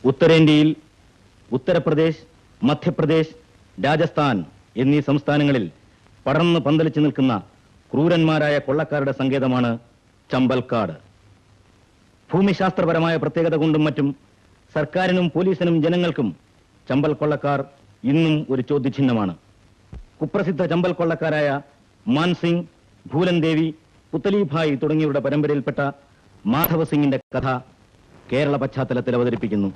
ഉത്തരേന്ത്യയിൽ ഉത്തർപ്രദേശ്, മധ്യപ്രദേശ്, രാജസ്ഥാൻ എന്നീ സംസ്ഥാനങ്ങളിൽ പടർന്ന് പന്തലിച്ചു നിൽക്കുന്ന ക്രൂരന്മാരായ കൊള്ളക്കാരുടെ സങ്കേതമാണ് ചമ്പൽക്കാട്. ഭൂമിശാസ്ത്രപരമായ പ്രത്യേകത കൊണ്ടും മറ്റും സർക്കാരിനും പോലീസിനും ജനങ്ങൾക്കും ചമ്പൽ കൊള്ളക്കാർ ഇന്നും ഒരു ചോദ്യചിഹ്നമാണ്. കുപ്രസിദ്ധ ചമ്പൽ കൊള്ളക്കാരായ മാൻസിംഗ്, ഭൂലൻ ദേവി, പുത്തലിഭായ് തുടങ്ങിയവരുടെ പരമ്പരയിൽപ്പെട്ട മാധവ സിംഗിന്റെ കഥ കേരള പശ്ചാത്തലത്തിൽ അവതരിപ്പിക്കുന്നു.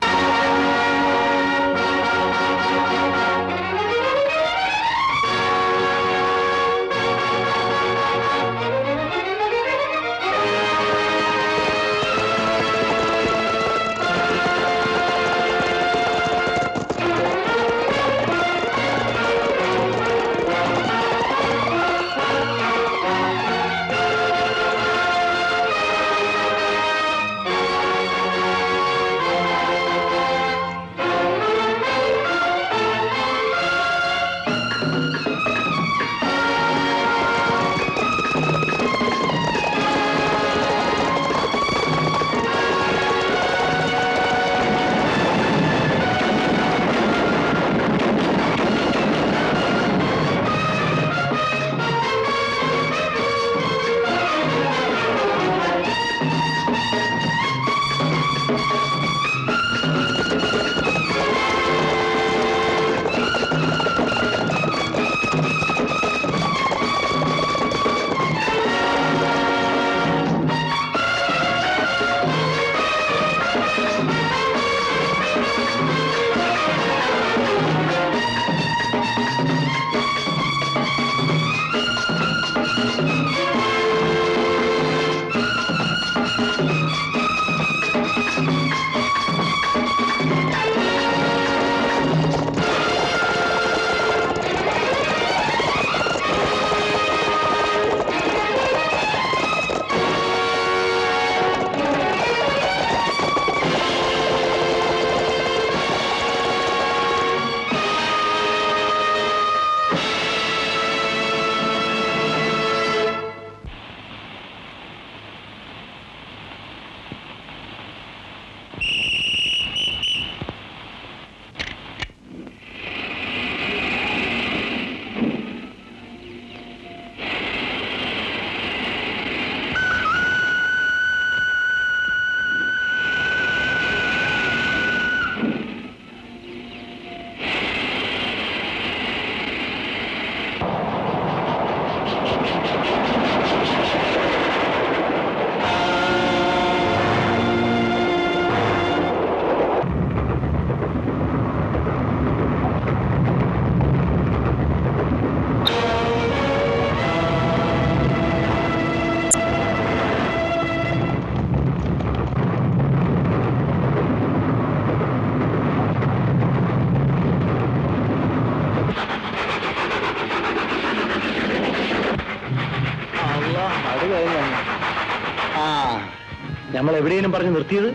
നമ്മൾ എവിടെയും പറഞ്ഞു നിർത്തിയത്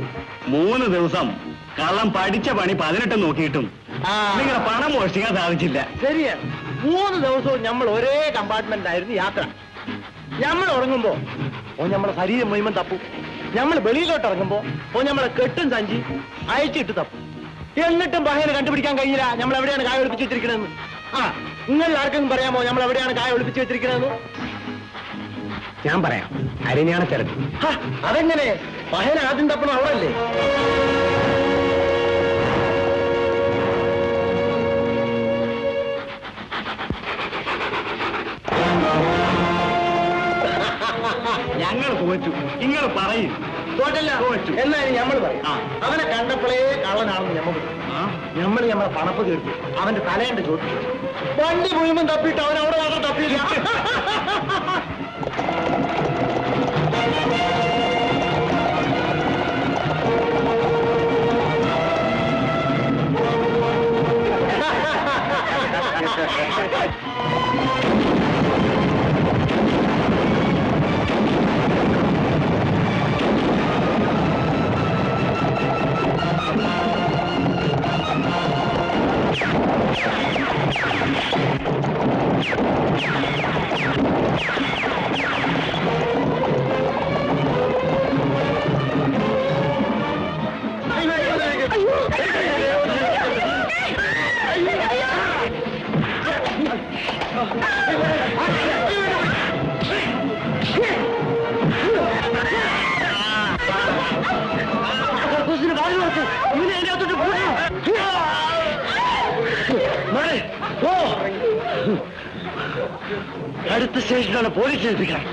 3 ദിവസം കള്ളം പഠിച്ച പണി 18 നോക്കിയിട്ടും നിങ്ങളുടെ പണം മോഷ്ടിക്കാൻ സാധിച്ചില്ല. ശരിയാ, 3 ദിവസവും നമ്മൾ ഒരേ കമ്പാർട്ട്മെന്റ് ആയിരുന്നു യാത്ര. നമ്മൾ ഉറങ്ങുമ്പോ നമ്മളെ ശരീരം മുഴുവൻ തപ്പും. നമ്മൾ വെളിയിലോട്ട് ഇറങ്ങുമ്പോ നമ്മളെ കെട്ടും സഞ്ചി അയച്ചിട്ട് തപ്പും. എന്നിട്ടും ബഹേനെ കണ്ടുപിടിക്കാൻ കഴിയില്ല നമ്മൾ എവിടെയാണ് കായ ഒളിപ്പിച്ച് വെച്ചിരിക്കണെന്ന്. നിങ്ങൾ ആർക്കെങ്കിലും പറയാമോ നമ്മൾ എവിടെയാണ് കായ ഒളിപ്പിച്ച് വെച്ചിരിക്കണെന്ന്? ഞാൻ പറയാം, അരിഞ്ഞാണ് തിരക്ക്. അതെങ്ങനെ? ബഹേന ആദ്യം തപ്പണം അവളല്ലേ? ഞങ്ങൾ തോറ്റു, നിങ്ങൾ പറയും. തോറ്റല്ല, എന്നാലും നമ്മൾ പറയും. അവനെ കണ്ടപ്പോഴേ കള്ളനാണെന്ന് നമ്മൾ നമ്മളെ പണപ്പ് കേട്ടു. അവന്റെ തലേന്റെ ചോദിച്ചു വണ്ടി മുഴുവൻ തപ്പിയിട്ട് അവൻ അവിടെ മാത്രം തപ്പിയില്ല. Thank you. അടുത്ത സ്റ്റേഷനിലാണ് പോലീസ് ഏൽപ്പിക്കണം.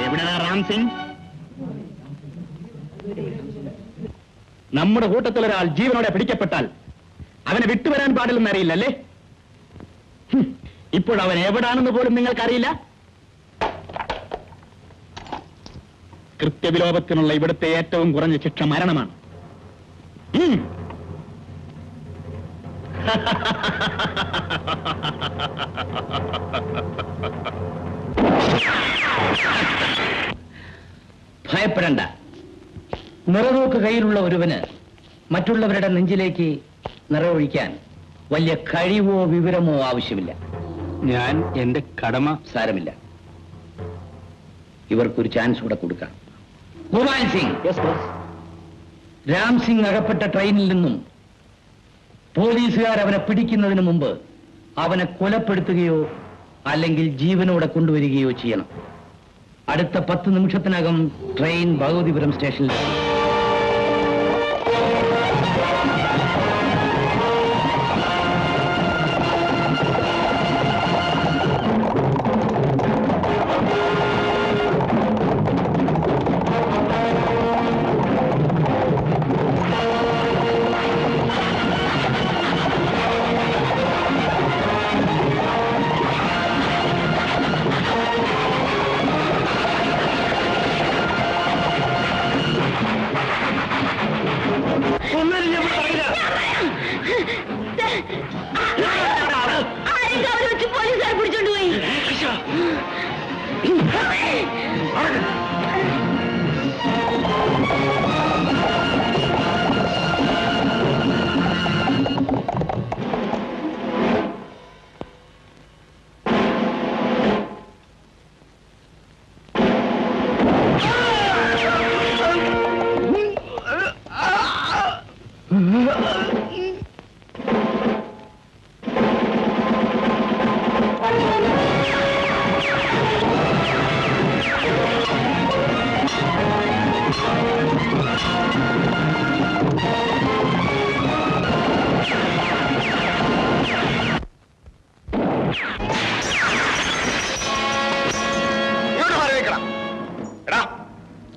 എവിടെയാ റാം സിംഗ്? നമ്മുടെ കൂട്ടത്തിലൊരാൾ ജീവനോടെ പിടിക്കപ്പെട്ടാൽ അവനെ വിട്ടുവരാൻ പാടില്ലെന്ന് അറിയില്ലല്ലേ? ഇപ്പോഴവൻ എവിടാണെന്ന് പോലും നിങ്ങൾക്കറിയില്ല. കൃത്യവിലോപത്തിനുള്ള ഇവിടുത്തെ ഏറ്റവും കുറഞ്ഞ ശിക്ഷ മരണമാണ്. ഭയപ്പെടണ്ട. നിറനോക്ക് കയ്യിലുള്ള ഒരുവന് മറ്റുള്ളവരുടെ നെഞ്ചിലേക്ക് നിറവൊഴിക്കാൻ വലിയ കഴിവോ വിവരമോ ആവശ്യമില്ല. ഞാൻ എന്റെ കടമ. സാരമില്ല, ഇവർക്കൊരു ചാൻസ് കൂടെ കൊടുക്കാം. ഗോപാൽ സിംഗ്, രാം സിംഗ് അകപ്പെട്ട ട്രെയിനിൽ നിന്നും പോലീസുകാർ അവനെ പിടിക്കുന്നതിന് മുമ്പ് അവനെ കൊലപ്പെടുത്തുകയോ അല്ലെങ്കിൽ ജീവനോടെ കൊണ്ടുവരികയോ ചെയ്യണം. അടുത്ത 10 നിമിഷത്തിനകം ട്രെയിൻ ഭഗവതിപുരം സ്റ്റേഷനിൽ.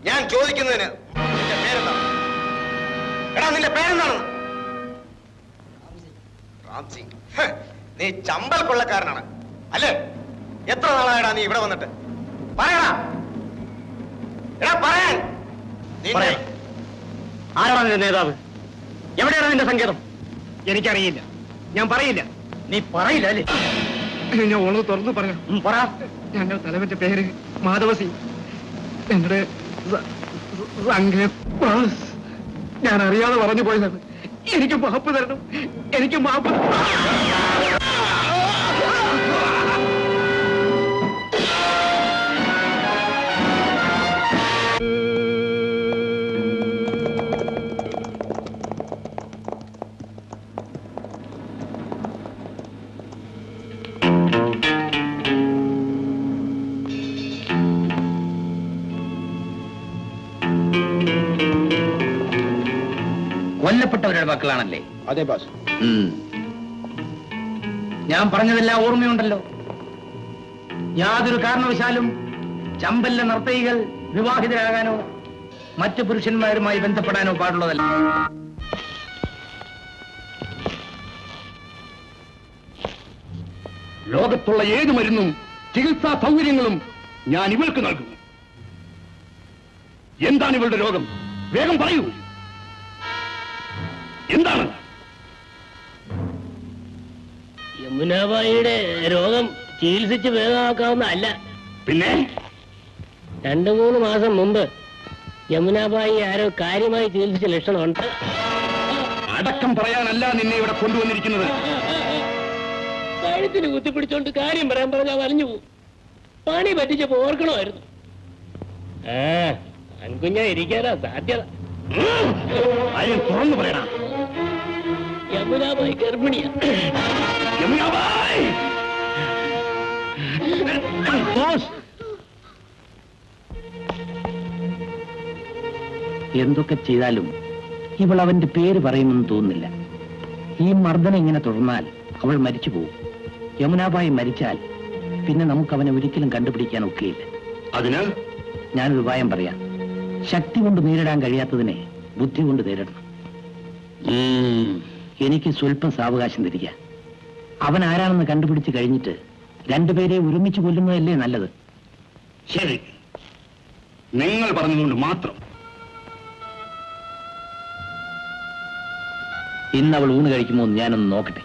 ഞാൻ ചോദിക്കുന്നതിന് നിന്റെ പേരെന്താണ്? എടാ, നിന്റെ പേരെന്താണ്? റാം സിംഗ്. നീ ചമ്പൽ കൊള്ളക്കാരനാണ് അല്ലേ? എത്ര നാളായടാ നീ ഇവിടെ വന്നിട്ട്? പറയടാ, എടാ പറയാൻ. ആരാണ് നിന്റെ നേതാവ്? എവിടെയാണ് നിന്റെ സങ്കേതം? എനിക്കറിയില്ല. ഞാൻ പറയില്ല. നീ പറയില്ല അല്ലേ? ഞാൻ ഓള് തുറന്നു പറയാം. പറ. ഞങ്ങളുടെ തലവന്റെ പേര് മാധവ സിംഗ്. എന്റെ ഞാൻ അറിയാതെ പറഞ്ഞു പോയതാണ്. എനിക്ക് മാപ്പ് തരണം. എനിക്ക് മാപ്പ്. കൊല്ലപ്പെട്ടവരുടെ മക്കളാണല്ലേ? അതെ ബാസ്. ഞാൻ പറഞ്ഞതെല്ലാം ഓർമ്മയുണ്ടല്ലോ. യാതൊരു കാരണവശാലും ചമ്പലിലെ നർത്തകികൾ വിവാഹിതരാകാനോ മറ്റു പുരുഷന്മാരുമായി ബന്ധപ്പെടാനോ പാടുള്ളതല്ല. ലോകത്തുള്ള ഏത് മരുന്നും ചികിത്സാ സൗകര്യങ്ങളും ഞാൻ ഇവൾക്ക് നൽകും. എന്താണ് ഇവളുടെ രോഗം? വേഗം പറയൂ. എന്താണ്? യമുനാബായിയുടെ രോഗം ചികിത്സിച്ച് ഭേദമാക്കാവുന്ന അല്ല. പിന്നെ 2-3 മാസം മുമ്പ് യമുനാബായി ആരോ കാര്യമായി ചികിത്സിച്ച ലക്ഷണമുണ്ട്. അടക്കം പറയാനല്ല നിന്നെ ഇവിടെ കൊണ്ടുവന്നിരിക്കുന്നത്. കഴുത്തിന് കുത്തിപ്പിടിച്ചോണ്ട് കാര്യം പറയാൻ പറഞ്ഞാൽ വലഞ്ഞു പോകും. പണി പറ്റിച്ചപ്പോ ഓർക്കണമായിരുന്നു. അൻകുഞ്ഞ ഇരിക്കാനാ സാധ്യത. കാര്യം തുറന്നു പറയണം. യമുനാബായി ഗർഭിണിയാ. യമുനാബായി! എന്തൊക്കെ ചെയ്താലും ഇവൾ അവന്റെ പേര് പറയുമെന്ന് തോന്നുന്നില്ല. ഈ മർദ്ദനം ഇങ്ങനെ തുടർന്നാൽ അവൾ മരിച്ചു പോകും. യമുനാബായി മരിച്ചാൽ പിന്നെ നമുക്ക് അവനെ ഒരിക്കലും കണ്ടുപിടിക്കാൻ ഒക്കെയില്ല. അതിന് ഞാനൊരു ഉപായം പറയാം. ശക്തി കൊണ്ട് നേരിടാൻ കഴിയാത്തതിനെ ബുദ്ധി കൊണ്ട് നേരിടണം. എനിക്ക് സ്വല്പം സാവകാശം തരിക. അവൻ ആരാണെന്ന് കണ്ടുപിടിച്ച് കഴിഞ്ഞിട്ട് രണ്ടുപേരെ ഒരുമിച്ച് കൊല്ലുന്നതല്ലേ നല്ലത്? ശരി, നിങ്ങൾ പറഞ്ഞതുകൊണ്ട് മാത്രം. ഇന്ന് അവൾ ഊണ് കഴിക്കുമോ എന്ന് ഞാനൊന്ന് നോക്കട്ടെ.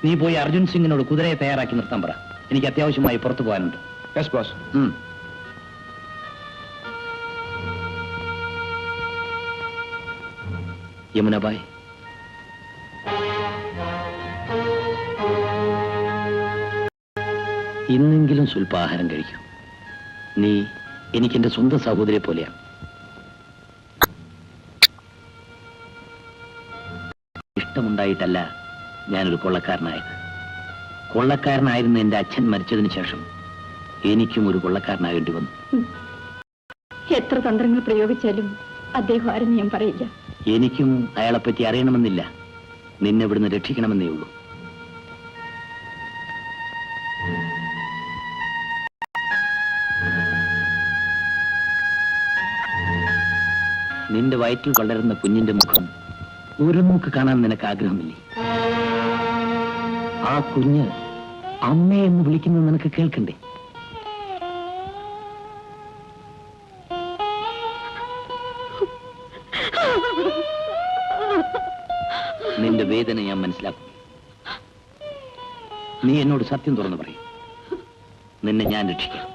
നീ പോയി അർജുൻ സിംഗിനോട് കുതിരയെ തയ്യാറാക്കി നിർത്താൻ പറ. എനിക്ക് അത്യാവശ്യമായി പുറത്തു പോകാനുണ്ട്. യമുനാബായ്, ഇന്നെങ്കിലും സ്വല്പ ആഹാരം കഴിക്കൂ. നീ എനിക്കെന്റെ സ്വന്തം സഹോദരിയെ പോലെയാണ്. ഇഷ്ടമുണ്ടായിട്ടല്ല ഞാനൊരു കൊള്ളക്കാരനായത്. കൊള്ളക്കാരനായിരുന്ന എന്റെ അച്ഛൻ മരിച്ചതിന് ശേഷം എനിക്കും ഒരു കൊള്ളക്കാരനാകേണ്ടി വന്നു. എത്ര തന്ത്രങ്ങൾ പ്രയോഗിച്ചാലും അദ്ദേഹം ആരെന്ന് ഞാൻ പറയില്ല. എനിക്കും അയാളെപ്പറ്റി അറിയണമെന്നില്ല. നിന്നെ ഇവിടുന്ന് രക്ഷിക്കണമെന്നേ ഉള്ളൂ. നിന്റെ വയറ്റിൽ വളരുന്ന കുഞ്ഞിന്റെ മുഖം ഒരു നോക്ക് കാണാൻ നിനക്ക് ആഗ്രഹമില്ലേ? ആ കുഞ്ഞ് അമ്മയെന്ന് വിളിക്കുന്നത് നിനക്ക് കേൾക്കണ്ടേ? നിന്റെ വേദന ഞാൻ മനസ്സിലാക്കും. നീ എന്നോട് സത്യം തുറന്നു പറയും. നിന്നെ ഞാൻ രക്ഷിക്കാം.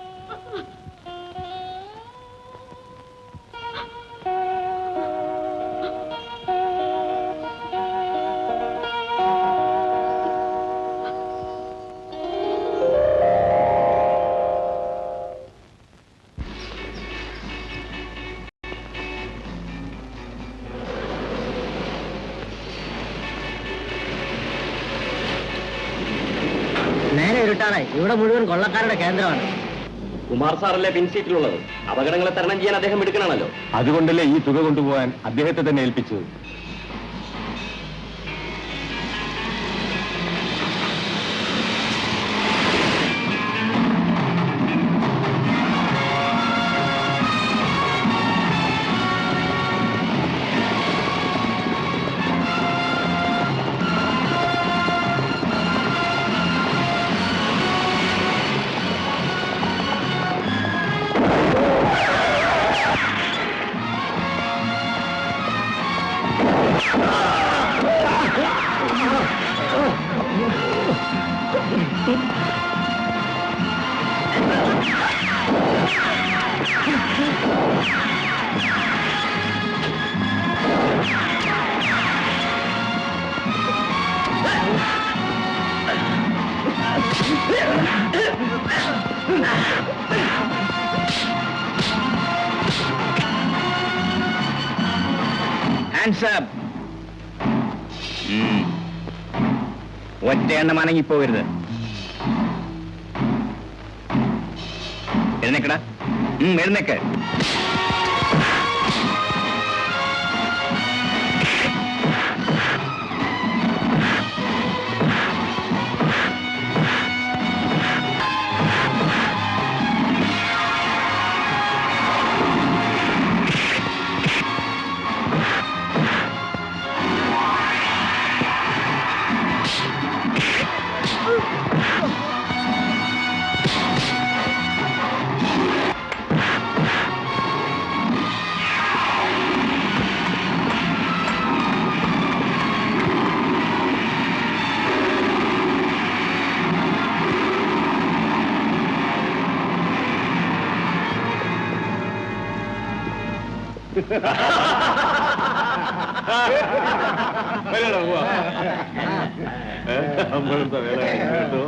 നേരെ ഇരുട്ടാണ്. ഇവിടെ മുഴുവൻ കൊള്ളക്കാരുടെ കേന്ദ്രമാണ്. കുമാർ സാറല്ലേ പിൻസീറ്റിലുള്ളത്. അപകടങ്ങളെ തരണം ചെയ്യാൻ അദ്ദേഹം എടുക്കണമല്ലോ. അതുകൊണ്ടല്ലേ ഈ തുക കൊണ്ടുപോകാൻ അദ്ദേഹത്തെ തന്നെ ഏൽപ്പിച്ചത്. ഒറ്റ എണ്ണം അനങ്ങിപ്പോകരുത്. എഴുന്നേക്കടാ, എഴുന്നേക്ക്. അമ്പഴത്തെ വേല കേട്ടോ.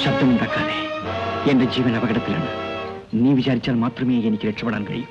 ശബ്ദമുണ്ടാക്കാതെ. എന്റെ ജീവൻ അപകടത്തിലാണ്. നീ വിചാരിച്ചാൽ മാത്രമേ എനിക്ക് രക്ഷപ്പെടാൻ കഴിയൂ.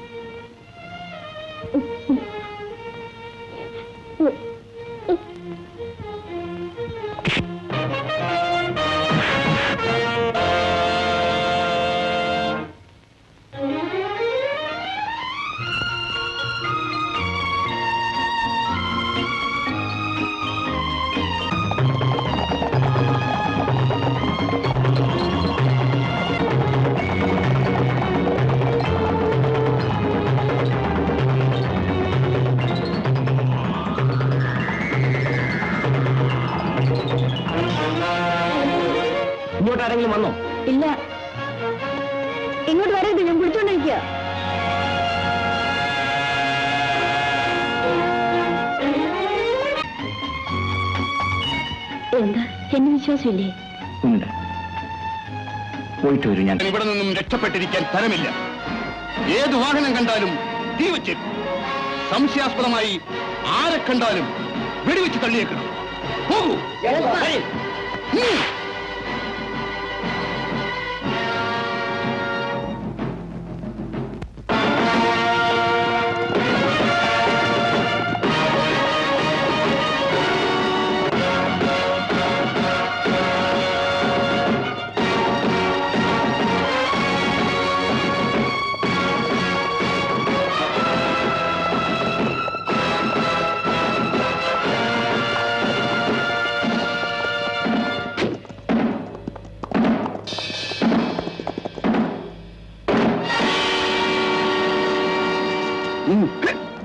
ഇങ്ങോട്ട് ആരെങ്കിലും വന്നോ? ഇല്ല, ഇങ്ങോട്ട് വരരുത്, ഞാൻ വിളിച്ചോണ്ടിരിക്കുക. എന്താ, എന്നെ വിശ്വാസമില്ലേ? ഉണ്ട്. പോയിട്ട് വരും ഞാൻ. ഇവിടെ നിന്നും രക്ഷപ്പെട്ടിരിക്കാൻ സ്ഥലമില്ല. ഏത് വാഹനം കണ്ടാലും തീ വെച്ചേക്കും. സംശയാസ്പദമായി ആരെ കണ്ടാലും വെടിവെച്ച് തള്ളിയേക്കണം. പോകൂ.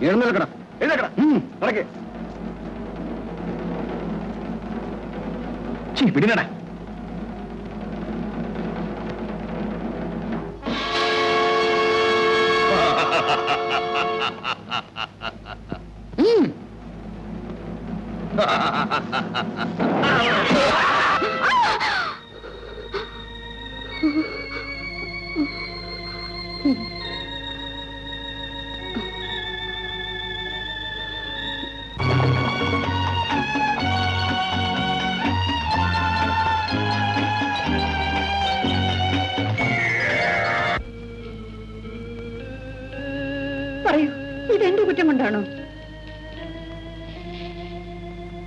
എഴുന്നേൽക്കണം, എഴുന്നേൽക്കണം, നടക്കേ. പിടിനടാ. പറയൂ, ഇതെന്റെ കുറ്റം കൊണ്ടാണോ?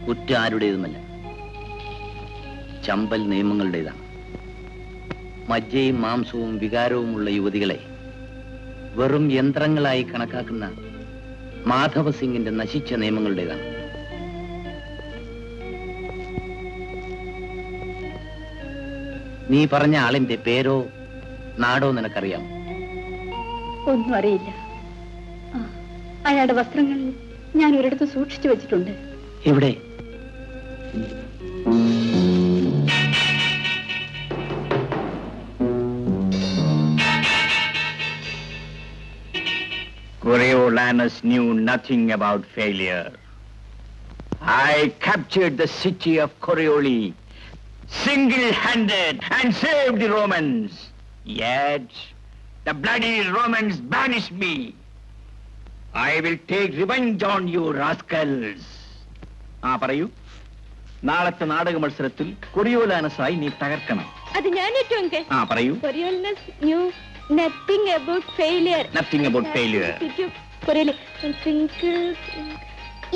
കുറ്റം ആരുടേതുമല്ല, ചമ്പൽ നിയമങ്ങളുടേതാണ്. മജ്ജയും മാംസവും വികാരവുമുള്ള യുവതികളെ വെറും യന്ത്രങ്ങളായി കണക്കാക്കുന്ന മാധവ സിംഗിന്റെ നശിച്ച നിയമങ്ങളുടേതാണ്. നീ പറഞ്ഞ ആളിന്റെ പേരോ നാടോ നിനക്കറിയാം? ഒന്നും അറിയില്ല. അയാളുടെ വസ്ത്രങ്ങൾ ഞാൻ ഒരിടത്ത് സൂക്ഷിച്ചു വെച്ചിട്ടുണ്ട്. എവിടെ? Coriolanus knew nothing about failure. I captured the city of Corioli single-handed and saved the Romans. Yet the bloody Romans banished me. I will take revenge on you rascals. പറയൂ. നാളത്തെ നാടക മത്സരത്തിൽ കൊറിയോലാനസായി നീ തകർക്കണം. അത് ഞാൻ ഏറ്റവും പറയൂ. Coriolanus knew nothing about failure. Nothing about failure.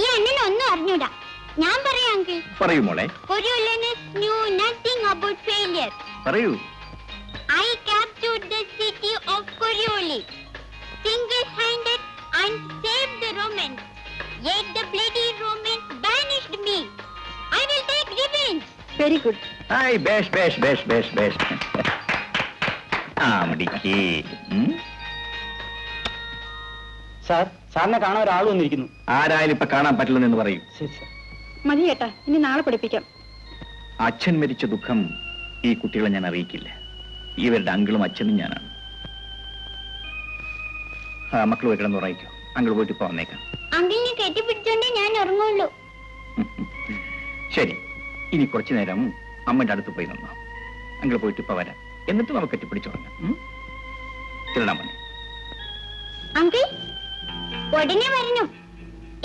ഈ അണ്ണനൊന്നും അറിഞ്ഞൂടാ. ഞാൻ പറയാം അങ്കിൾ. പറയൂ മോളെ. Coriolanus knew nothing about failure. പറയൂ. I captured the city of Corioli single-handed and saved the Romans. Yet the bloody Romans banished me. I will take revenge. Very good. Hi, besh. മിടിക്ക്. Sir, സാറിനെ കാണാൻ ഒരാൾ വന്നിരിക്കുന്നു. ആരായാലും ഇപ്പൊ കാണാൻ പറ്റില്ലെന്ന് പറയൂ. മതി ചേട്ടാ, ഇനി നാളെ പഠിപ്പിക്കാം. അച്ഛൻ മരിച്ച ദുഃഖം ഈ കുട്ടികളെ ഞാൻ അറിയിക്കില്ല. ഇവരുടെ അങ്കിളും അച്ഛനും ഞാനാണ്. മക്കൾ പോയി കിടന്ന് ഉറങ്ങിക്കോ. അങ്കിൾ പോയിട്ട് ഇപ്പൊ വന്നേക്കാം. അങ്കിളിനെ കെട്ടിപ്പിടിച്ചോണ്ട് ഞാൻ ഉറങ്ങുള്ളൂ. ശരി, ഇനി കുറച്ചു നേരം അമ്മയുടെ അടുത്ത് പോയി നിന്നോ. അങ്കിൾ പോയിട്ട് ഇപ്പൊ വരാം. എന്നിട്ട് നമുക്ക് കെട്ടിപ്പിടിച്ചുറങ്ങാം. തിരുടാൻ മതി. അങ്കിൾ ഉടനെ വരണം,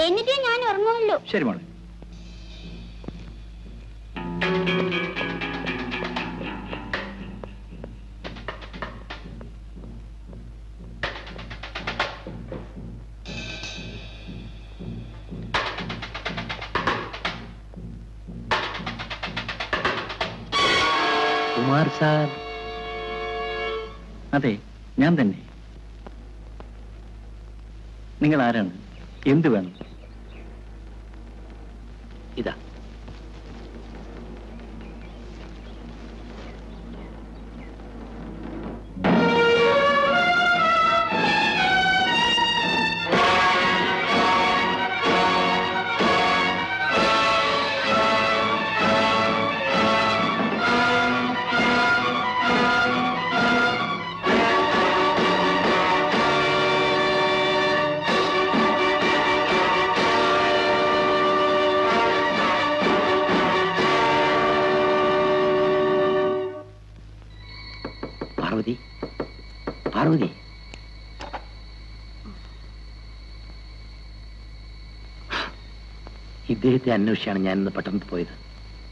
എന്നിട്ട് ഞാൻ ഉറങ്ങുള്ളൂ. ശരി മോളെ. കുമാർ സാർ. അതെ, ഞാൻ തന്നെ. നിങ്ങൾ ആരാണ്? എന്ത് വേണം? ഇതാ, പാർവതി. ഇദ്ദേഹത്തെ അന്വേഷിച്ചാണ് ഞാൻ ഇന്ന് പട്ടണത്തിൽ പോയത്.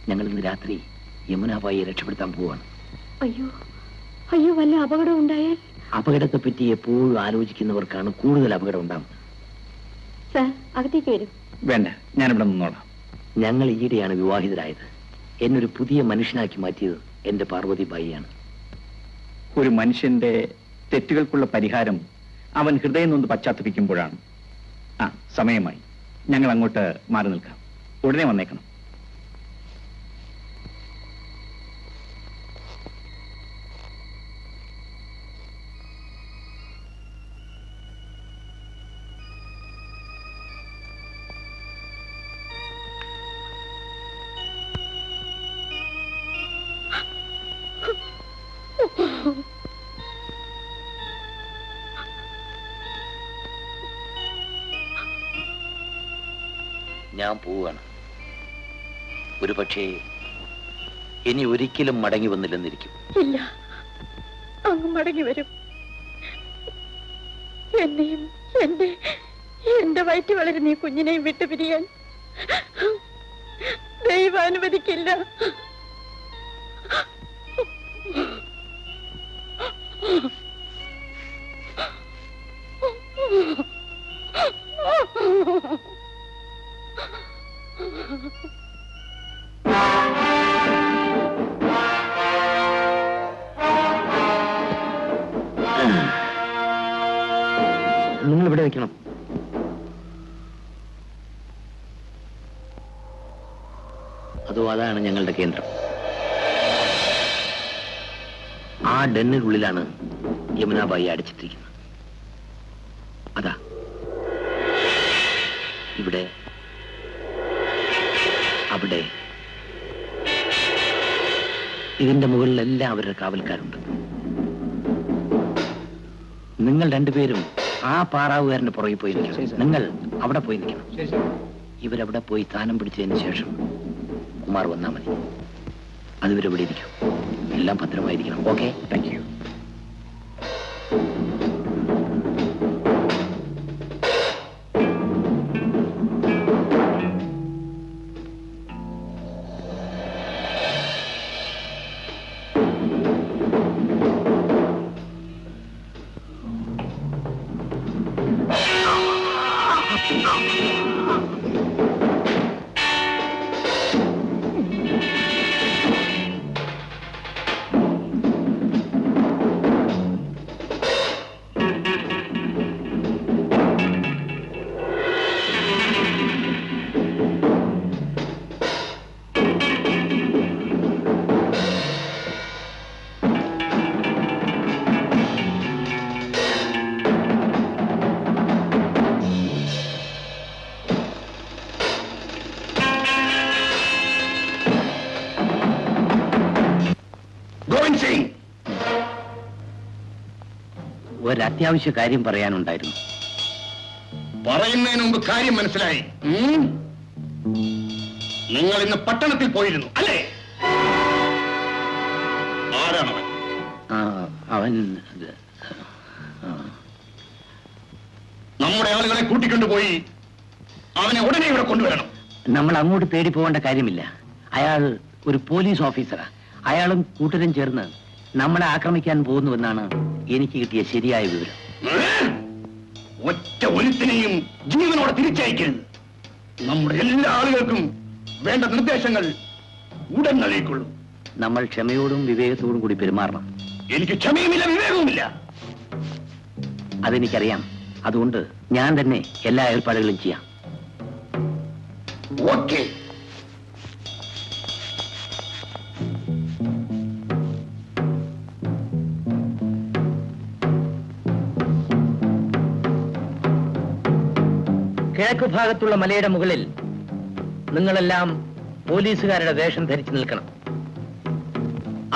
ഞങ്ങൾ ഇന്ന് രാത്രി യമുനാബായിയെ രക്ഷപ്പെടുത്താൻ പോവാണ്. അയ്യോ, വല്ല അപകടം ഉണ്ടായാൽ? അപകടത്തെ പറ്റി എപ്പോഴും ആലോചിക്കുന്നവർക്കാണ് കൂടുതൽ അപകടം ഉണ്ടാകുന്നത്. സാർ, അകത്തേക്ക് വരും. വേണ്ട, ഞാനിവിടെ നിന്നോളാം. ഞങ്ങൾ ഈയിടെയാണ് വിവാഹിതരായത്. എന്നൊരു പുതിയ മനുഷ്യനാക്കി മാറ്റിയത് എന്റെ പാർവതി ബായിയാണ്. ഒരു മനുഷ്യന്റെ തെറ്റുകൾക്കുള്ള പരിഹാരം അവൻ ഹൃദയം നൊന്ന് പശ്ചാത്തപിക്കുമ്പോഴാണ്. സമയമായി. ഞങ്ങൾ അങ്ങോട്ട് മാറി നിൽക്കാം. ഉടനെ വന്നേക്കണം. ഞാൻ പോവുകയാണ്. ഒരു പക്ഷേ ഇനി ഒരിക്കലും മടങ്ങി വന്നില്ലെന്നിരിക്കും. ഇല്ല, അങ്ങ് മടങ്ങി വരും. എന്നെയും എന്റെ വയറ്റി വളരുന്ന ഈ കുഞ്ഞിനെയും വിട്ടുപിരിയാൻ ദൈവം അനുവദിക്കില്ല. നിങ്ങൾ ഇവിടെ വെക്കണം. അതോ അതാണ് ഞങ്ങളുടെ കേന്ദ്രം. ആ ഡെന്നിനുള്ളിലാണ് യമുനാബായി അടച്ചിട്ടിരിക്കുന്നത്. അതാ ഇവിടെ, അവിടെ, ഇതിന്റെ മുകളിലെല്ലാം അവരുടെ കാവൽക്കാരുണ്ട്. നിങ്ങൾ രണ്ടുപേരും ആ പാറാവുകാരന്റെ പുറകെ പോയി നിൽക്കണം. നിങ്ങൾ അവിടെ പോയി നിൽക്കണം. ഇവരവിടെ പോയി സ്ഥാനം പിടിച്ചതിന് ശേഷം കുമാർ വന്നാൽ മതി. അതുവരെ ഇവിടെ ഇരിക്കും. എല്ലാം ഭദ്രമായിരിക്കണം. Okay, thank you. ഒരത്യാവശ്യ കാര്യം പറയാനുണ്ടായിരുന്നു. പറയുന്നതിന് മുമ്പ് കാര്യം മനസ്സിലായി. നിങ്ങൾ ഇന്ന് പട്ടണത്തിൽ പോയിരുന്നു അല്ലേ? ആരാണവൻ? അവൻ നമ്മുടെ ആളുകളെ കൂട്ടിക്കൊണ്ടുപോയി അവനെ ഉടനെ ഇവിടെ കൊണ്ടുവരണം. നമ്മൾ അങ്ങോട്ട് തേടി പോകേണ്ട കാര്യമില്ല. അയാൾ ഒരു പോലീസ് ഓഫീസറാ. അയാളും കൂട്ടരും ചേർന്ന് നമ്മളെ ആക്രമിക്കാൻ പോകുന്നുവെന്നാണ് എനിക്ക് കിട്ടിയ ശരിയായ വിവരം. ഒറ്റ ഒരുത്തിനെയും ജീവനോടെ തിരിച്ചയക്കരുത്. നമ്മുടെ എല്ലാ ആളുകൾക്കും വേണ്ട നിർദ്ദേശങ്ങൾ ഉടൻ നൽകിക്കൊള്ളും. നമ്മൾ ക്ഷമയോടും വിവേകത്തോടും കൂടി പെരുമാറണം. എനിക്ക് ക്ഷമയുമില്ല, വിവേകവുമില്ല. അതെനിക്കറിയാം. അതുകൊണ്ട് ഞാൻ തന്നെ എല്ലാ ഏർപ്പാടുകളും ചെയ്യാം. ഓക്കെ. കിഴക്ക് ഭാഗത്തുള്ള മലയുടെ മുകളിൽ നിങ്ങളെല്ലാം പോലീസുകാരുടെ വേഷം ധരിച്ചു നിൽക്കണം.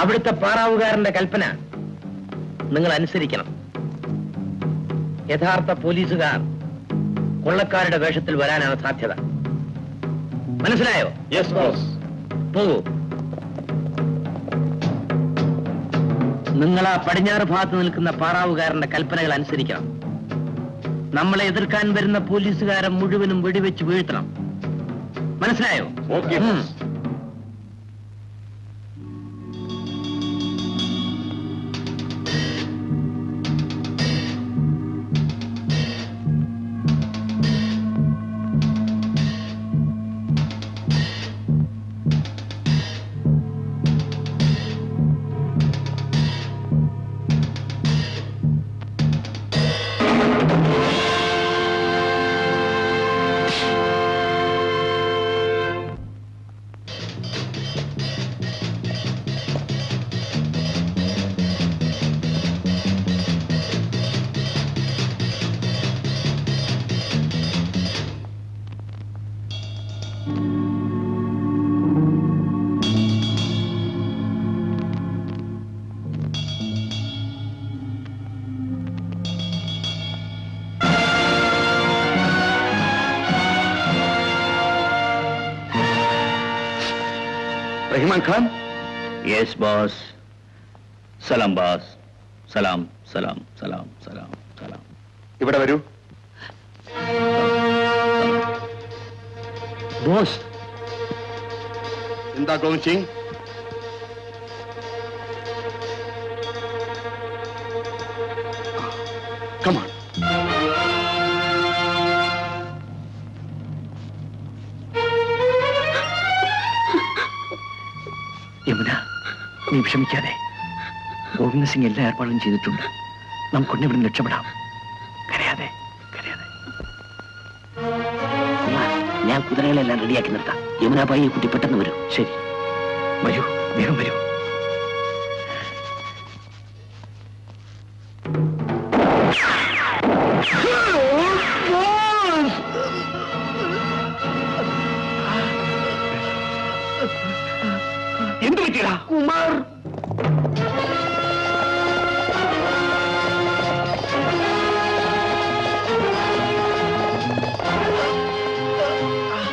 അവിടുത്തെ പാറാവുകാരന്റെ കൽപ്പന നിങ്ങൾ അനുസരിക്കണം. യഥാർത്ഥ പോലീസുകാർ കൊള്ളക്കാരുടെ വേഷത്തിൽ വരാനാണ് സാധ്യത. മനസ്സിലായോ? Yes boss. പോകൂ. നിങ്ങൾ ആ പടിഞ്ഞാറ് ഭാഗത്ത് നിൽക്കുന്ന പാറാവുകാരന്റെ കൽപ്പനകൾ അനുസരിക്കണം. നമ്മളെ എതിർക്കാൻ വരുന്ന പോലീസുകാരെ മുഴുവനും വെടിവെച്ച് വീഴ്ത്തണം. മനസ്സിലായോ? Okay. Rahman Khan. Yes boss. സലാം ബോസ്. സലാം സലാം സലാം സലാം സലാം. ഇവിടെ വരൂ. ബോസ്, എന്താ ഗോവിന്ദ് സിംഗ്? Come on. യമുന, നീ വിഷമിക്കാതെ. ഗോവിന്ദ സിംഗ് എല്ലാ ഏർപ്പാടും ചെയ്തിട്ടുണ്ട്. നമുക്കൊന്നെ ഇവിടെ രക്ഷപ്പെടാം. കരയാതെ. കുമാർ, ഞാൻ കുതിരകളെല്ലാം റെഡിയാക്കി നിർത്താം. യമുനാബായി കുട്ടി പെട്ടെന്ന് വരും. ശരി, വരൂ, വേഗം വരൂ. എന്ത് പറ്റിയടാ? കുമാർ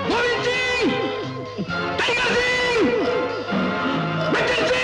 ഗോവിന്ദ് സിംഗ്! ടൈഗർ സിംഗ്! ബച്ചൻ സിംഗ്!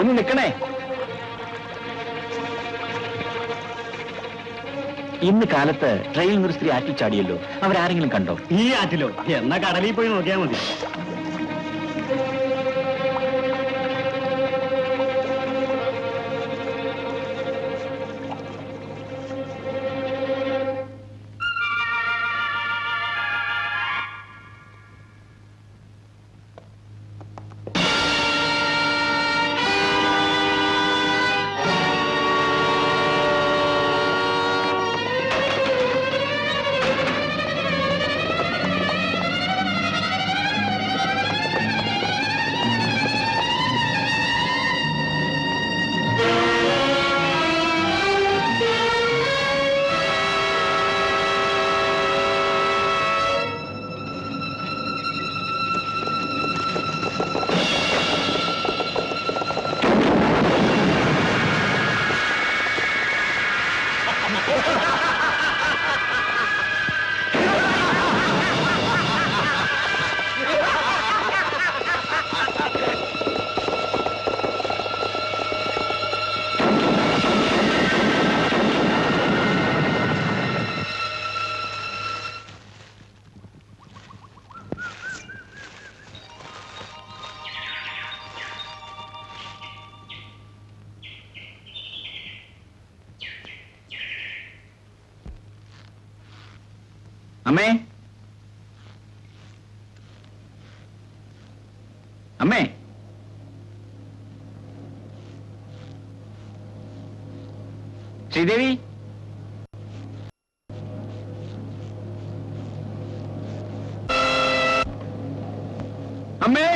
ഒന്ന് നിൽക്കണേ. ഇന്ന് കാലത്ത് ട്രെയിനിൽ നിന്ന് ഒരു സ്ത്രീ ആറ്റിൽ ചാടിയല്ലോ, അവരാരെങ്കിലും കണ്ടോ? ഈ ആറ്റിലോ? എന്നാ കടലിൽ പോയി നോക്കിയാൽ മതി. അമ്മേ, അമ്മേ, ശ്രീദേവി, അമ്മേ,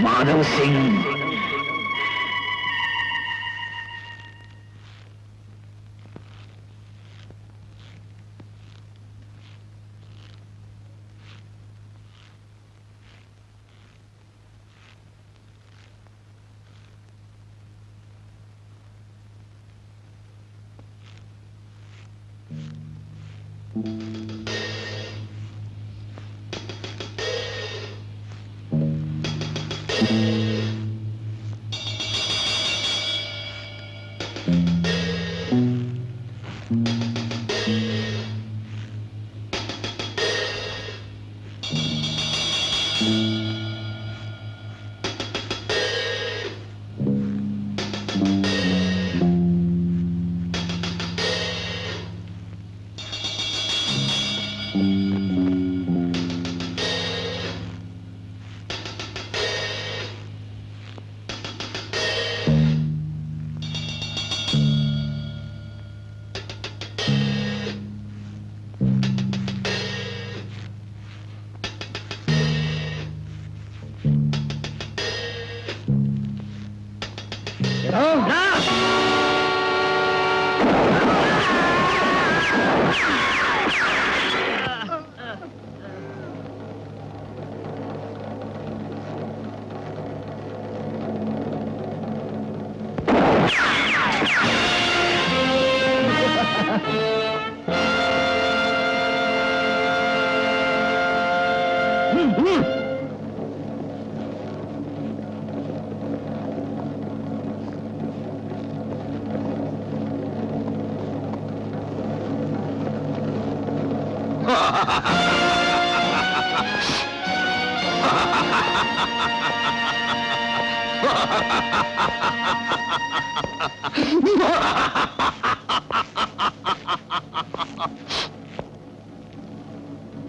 മാധവ് സിംഗ്.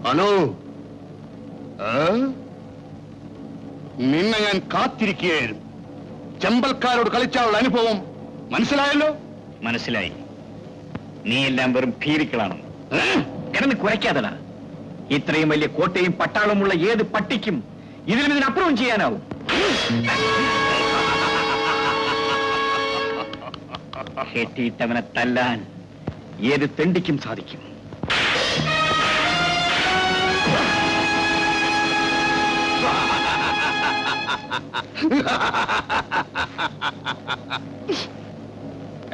ഹലോ, നിന്നെ ഞാൻ കാത്തിരിക്കുകയായിരുന്നു. ചെമ്പൽക്കാരോട് കളിച്ചാലുള്ള അനുഭവം മനസ്സിലായല്ലോ? മനസ്സിലായി. നീ എല്ലാം വെറും ഭീരുക്കളാണ്. കിടന്ന് കുരയ്ക്കാതടാ. ഇത്രയും വലിയ കോട്ടയും പട്ടാളമുള്ള ഏത് പട്ടിക്കും ഇതിനപ്പുറവും ചെയ്യാനാവും. കെട്ടിയിട്ടവനെ തല്ലാൻ ഏത് തെണ്ടിക്കും സാധിക്കും.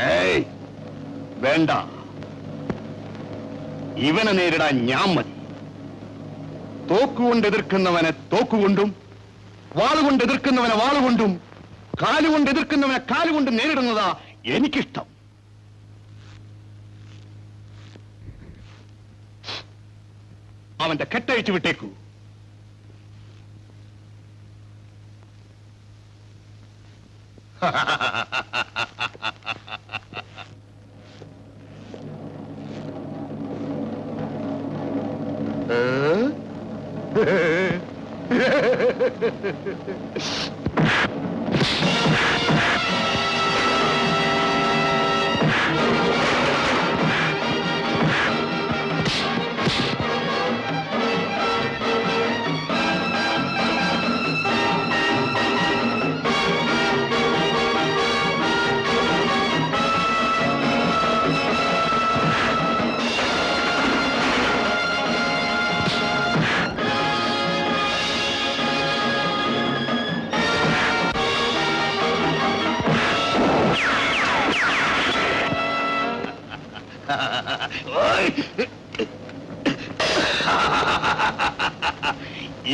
ഏയ് വേണ്ട, ഇവനെ നേരിടാൻ ഞാൻ മതി. തോക്കുകൊണ്ട് എതിർക്കുന്നവനെ തോക്കുകൊണ്ടും, വാളുകൊണ്ട് എതിർക്കുന്നവനെ വാളുകൊണ്ടും, കാലുകൊണ്ട് എതിർക്കുന്നവനെ കാലുകൊണ്ടും നേരിടുന്നതാ എനിക്കിഷ്ടം. അവന്റെ കെട്ടഴിച്ചു വിട്ടേക്കൂ.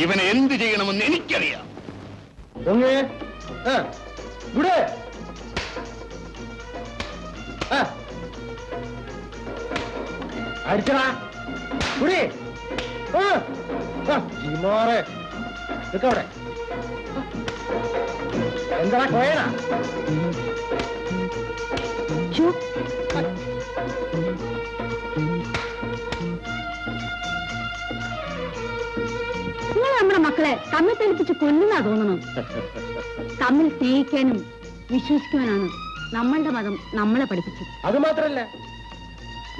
ഇവനെ എന്ത് ചെയ്യണമെന്ന് എനിക്കറിയാം. അടിച്ചടാ കുടി. അവിടെ എന്താ കോയടാ? നിങ്ങൾ നമ്മുടെ മക്കളെ തമ്മിൽ തെളിപ്പിച്ച് കൊല്ലുന്നാ തോന്നണം. തമ്മിൽ സ്നേഹിക്കാനും വിശ്വസിക്കുവാനാണ് നമ്മളുടെ മതം നമ്മളെ പഠിപ്പിച്ചത്. അത് മാത്രല്ല,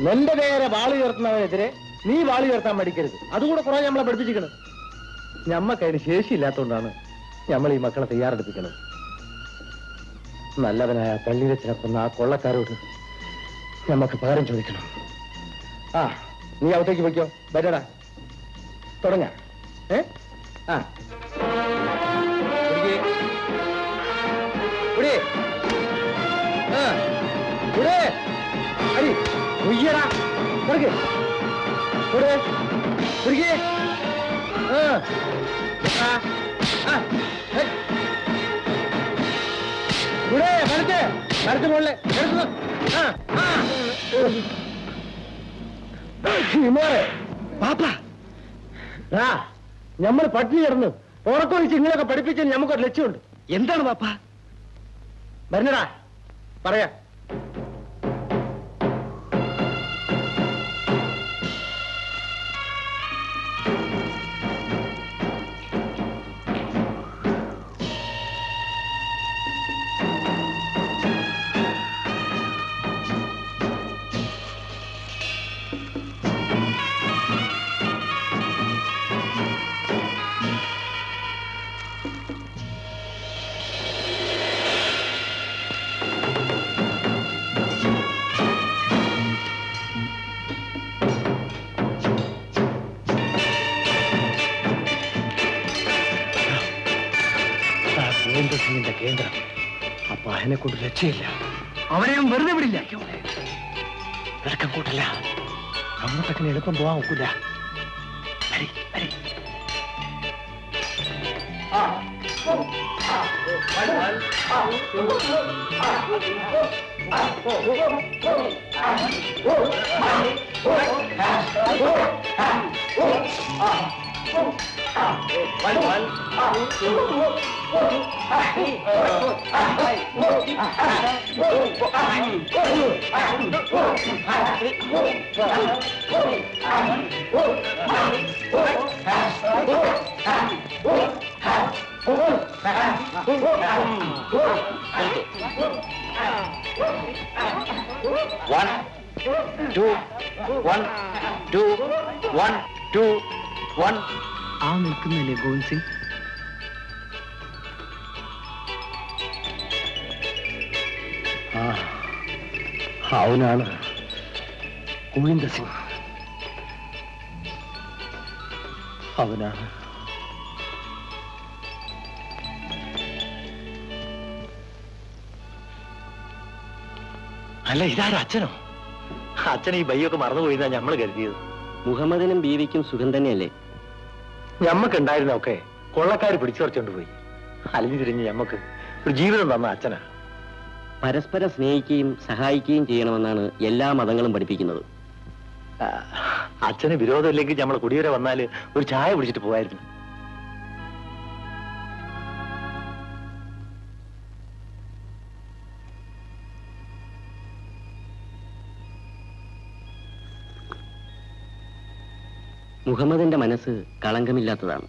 നിന്റെ നേരെ വാള് ഉയർത്തുന്നവനെതിരെ നീ വാള് ഉയർത്താൻ പഠിക്കരുത്. അതുകൂടെ കുറെ നമ്മളെ പഠിപ്പിച്ചിരിക്കണം. ഞമ്മക്കതിന് ശേഷിയില്ലാത്തതുകൊണ്ടാണ് നമ്മൾ ഈ മക്കളെ തയ്യാറെടുപ്പിക്കുന്നത്. നല്ലവനായ പള്ളിയിലച്ഛനെ കൊന്ന ആ കൊള്ളക്കാരോട് നമുക്ക് പകരം ചോദിക്കണം. ആ, നീ അകത്തേക്ക് പോയിക്കോ. വരടാ, തുടങ്ങാം. ആ നമ്മൾ പട്ടിണി കിടന്നു ഉറക്കൊഴിച്ച് ഇങ്ങനെയൊക്കെ പഠിപ്പിച്ചതിന് നമുക്കൊരു ലക്ഷ്യമുണ്ട്. എന്താണ് പാപ്പ? വരുന്നടാ, പറയാ. സിംഗിന്റെ കേന്ദ്രം. അപ്പൊ അതിനെ കൊണ്ട് രക്ഷയില്ല. അവനെ വെറുതെ വിടില്ല. ഇറക്കം കൂട്ടല്ല. അങ്ങോട്ടൊക്കെ എളുപ്പം പോവാൻ ഒക്കില്ല. 2 1 2 1 2 1. ആ നിൽക്കുന്നല്ലേ ഗോവിന്ദ് സിംഗ്? അവനാണ് ഗോവിന്ദ സിംഗ്. അവനാണ്. അല്ല, ഇതാരും അച്ഛനോ? അച്ഛൻ ഈ ബയ്യൊക്കെ മറന്നുപോയിന്നാ ഞമ്മള് കരുതിയത്. മുഹമ്മദിനും ബീവിക്കും സുഖം തന്നെയല്ലേ? ഞമ്മക്കുണ്ടായിരുന്നൊക്കെ കൊള്ളക്കാർ പിടിച്ചുറച്ചോണ്ട് പോയി. അലിഞ്ഞു തിരിഞ്ഞ് ഞമ്മക്ക് ഒരു ജീവിതം തന്ന അച്ഛനാ. പരസ്പരം സ്നേഹിക്കുകയും സഹായിക്കുകയും ചെയ്യണമെന്നാണ് എല്ലാ മതങ്ങളും പഠിപ്പിക്കുന്നത്. അച്ഛന് വിരോധമില്ലെങ്കിൽ നമ്മളെ കുടിവരെ വന്നാല് ഒരു ചായ പിടിച്ചിട്ട് പോവായിരുന്നു. മുഹമ്മദിന്റെ മനസ്സ് കളങ്കമില്ലാത്തതാണ്.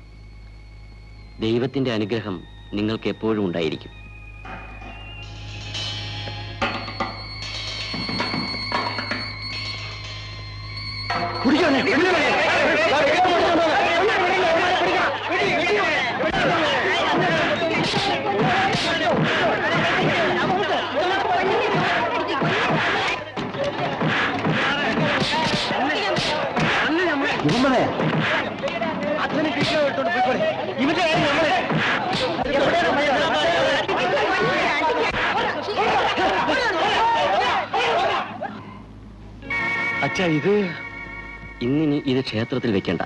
ദൈവത്തിന്റെ അനുഗ്രഹം നിങ്ങൾക്ക് എപ്പോഴും ഉണ്ടായിരിക്കും. മുഹമ്മദേ, അച്ഛനെ കിട്ടിയോ എടുത്തോണ്ട് പോയിക്കോളെ. ഇവന്റെ കാര്യം നമ്മളെ അച്ഛാ, ഇത് ഇന്നിനി ഇത് ക്ഷേത്രത്തിൽ വെക്കണ്ട.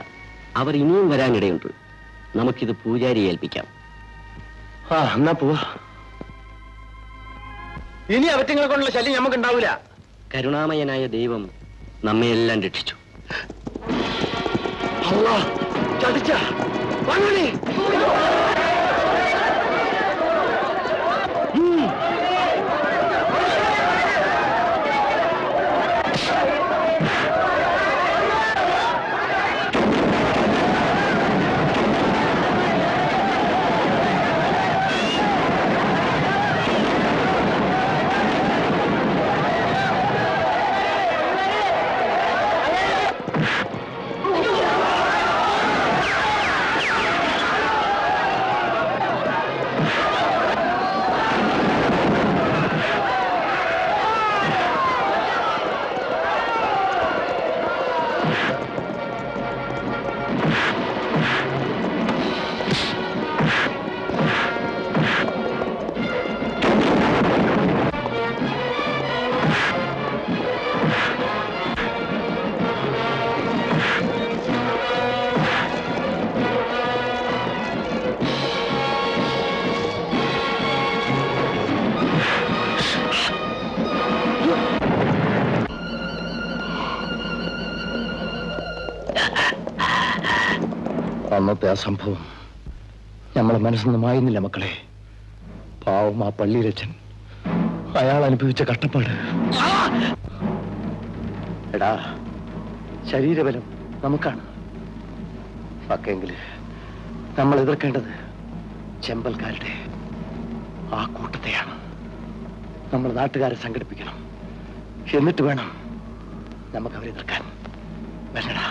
അവർ ഇനിയും വരാനിടയുണ്ട്. നമുക്കിത് പൂജാരിയെ ഏൽപ്പിക്കാം. എന്നാ പോവാ. ഇനി അവറ്റങ്ങളെ കൊണ്ടുള്ള ശല്യം നമുക്ക് ഉണ്ടാവൂല. കരുണാമയനായ ദൈവം നമ്മയെല്ലാം രക്ഷിച്ചു. ചതിച്ച വാങ്ങണേ. അന്നത്തെ ആ സംഭവം നമ്മളെ മനസ്സൊന്നും മായുന്നില്ല മക്കളെ. പാവം ആ പള്ളിയിലച്ഛൻ, അയാൾ അനുഭവിച്ച കഷ്ടപ്പാട്. എടാ, ശരീരബലം നമുക്കാണ്. പക്ഷെങ്കിൽ നമ്മൾ എതിർക്കേണ്ടത് ചെമ്പൽക്കാരുടെ ആ കൂട്ടത്തെയാണ്. നമ്മൾ നാട്ടുകാരെ സംഘടിപ്പിക്കണം. എന്നിട്ട് വേണം നമുക്ക് അവരെ എതിർക്കാൻ. വരണടാ.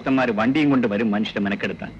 ഉദ്യോഗസ്ഥന്മാർ വണ്ടിയും കൊണ്ട് വരും മനുഷ്യരെ മെനക്കെടുത്താൻ.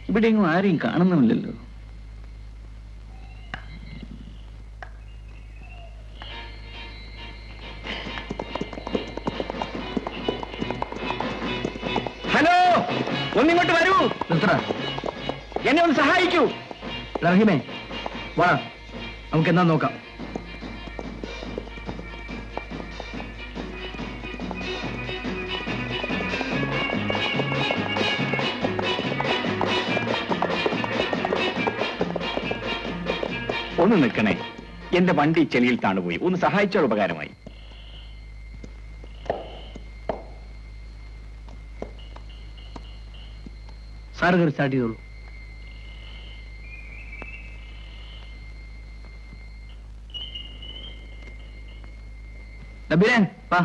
ഇവിടെയെങ്ങും ആരെയും കാണുന്നുമില്ലല്ലോ. ഹലോ, ഒന്നിങ്ങോട്ട് വരൂ. എന്നെ ഒന്ന് സഹായിക്കൂ. റഹീമേ, വാ, നമുക്ക് എന്നാ നോക്കാം. ഒന്ന് നിൽക്കണേ, എന്റെ വണ്ടി ചെളിയിൽ താണുപോയി. ഒന്ന് സഹായിച്ചാൽ ഉപകാരമായി. സാറ് കയറി സ്റ്റാർട്ട് ചെയ്തോളൂ. നബീലൻ, വാ.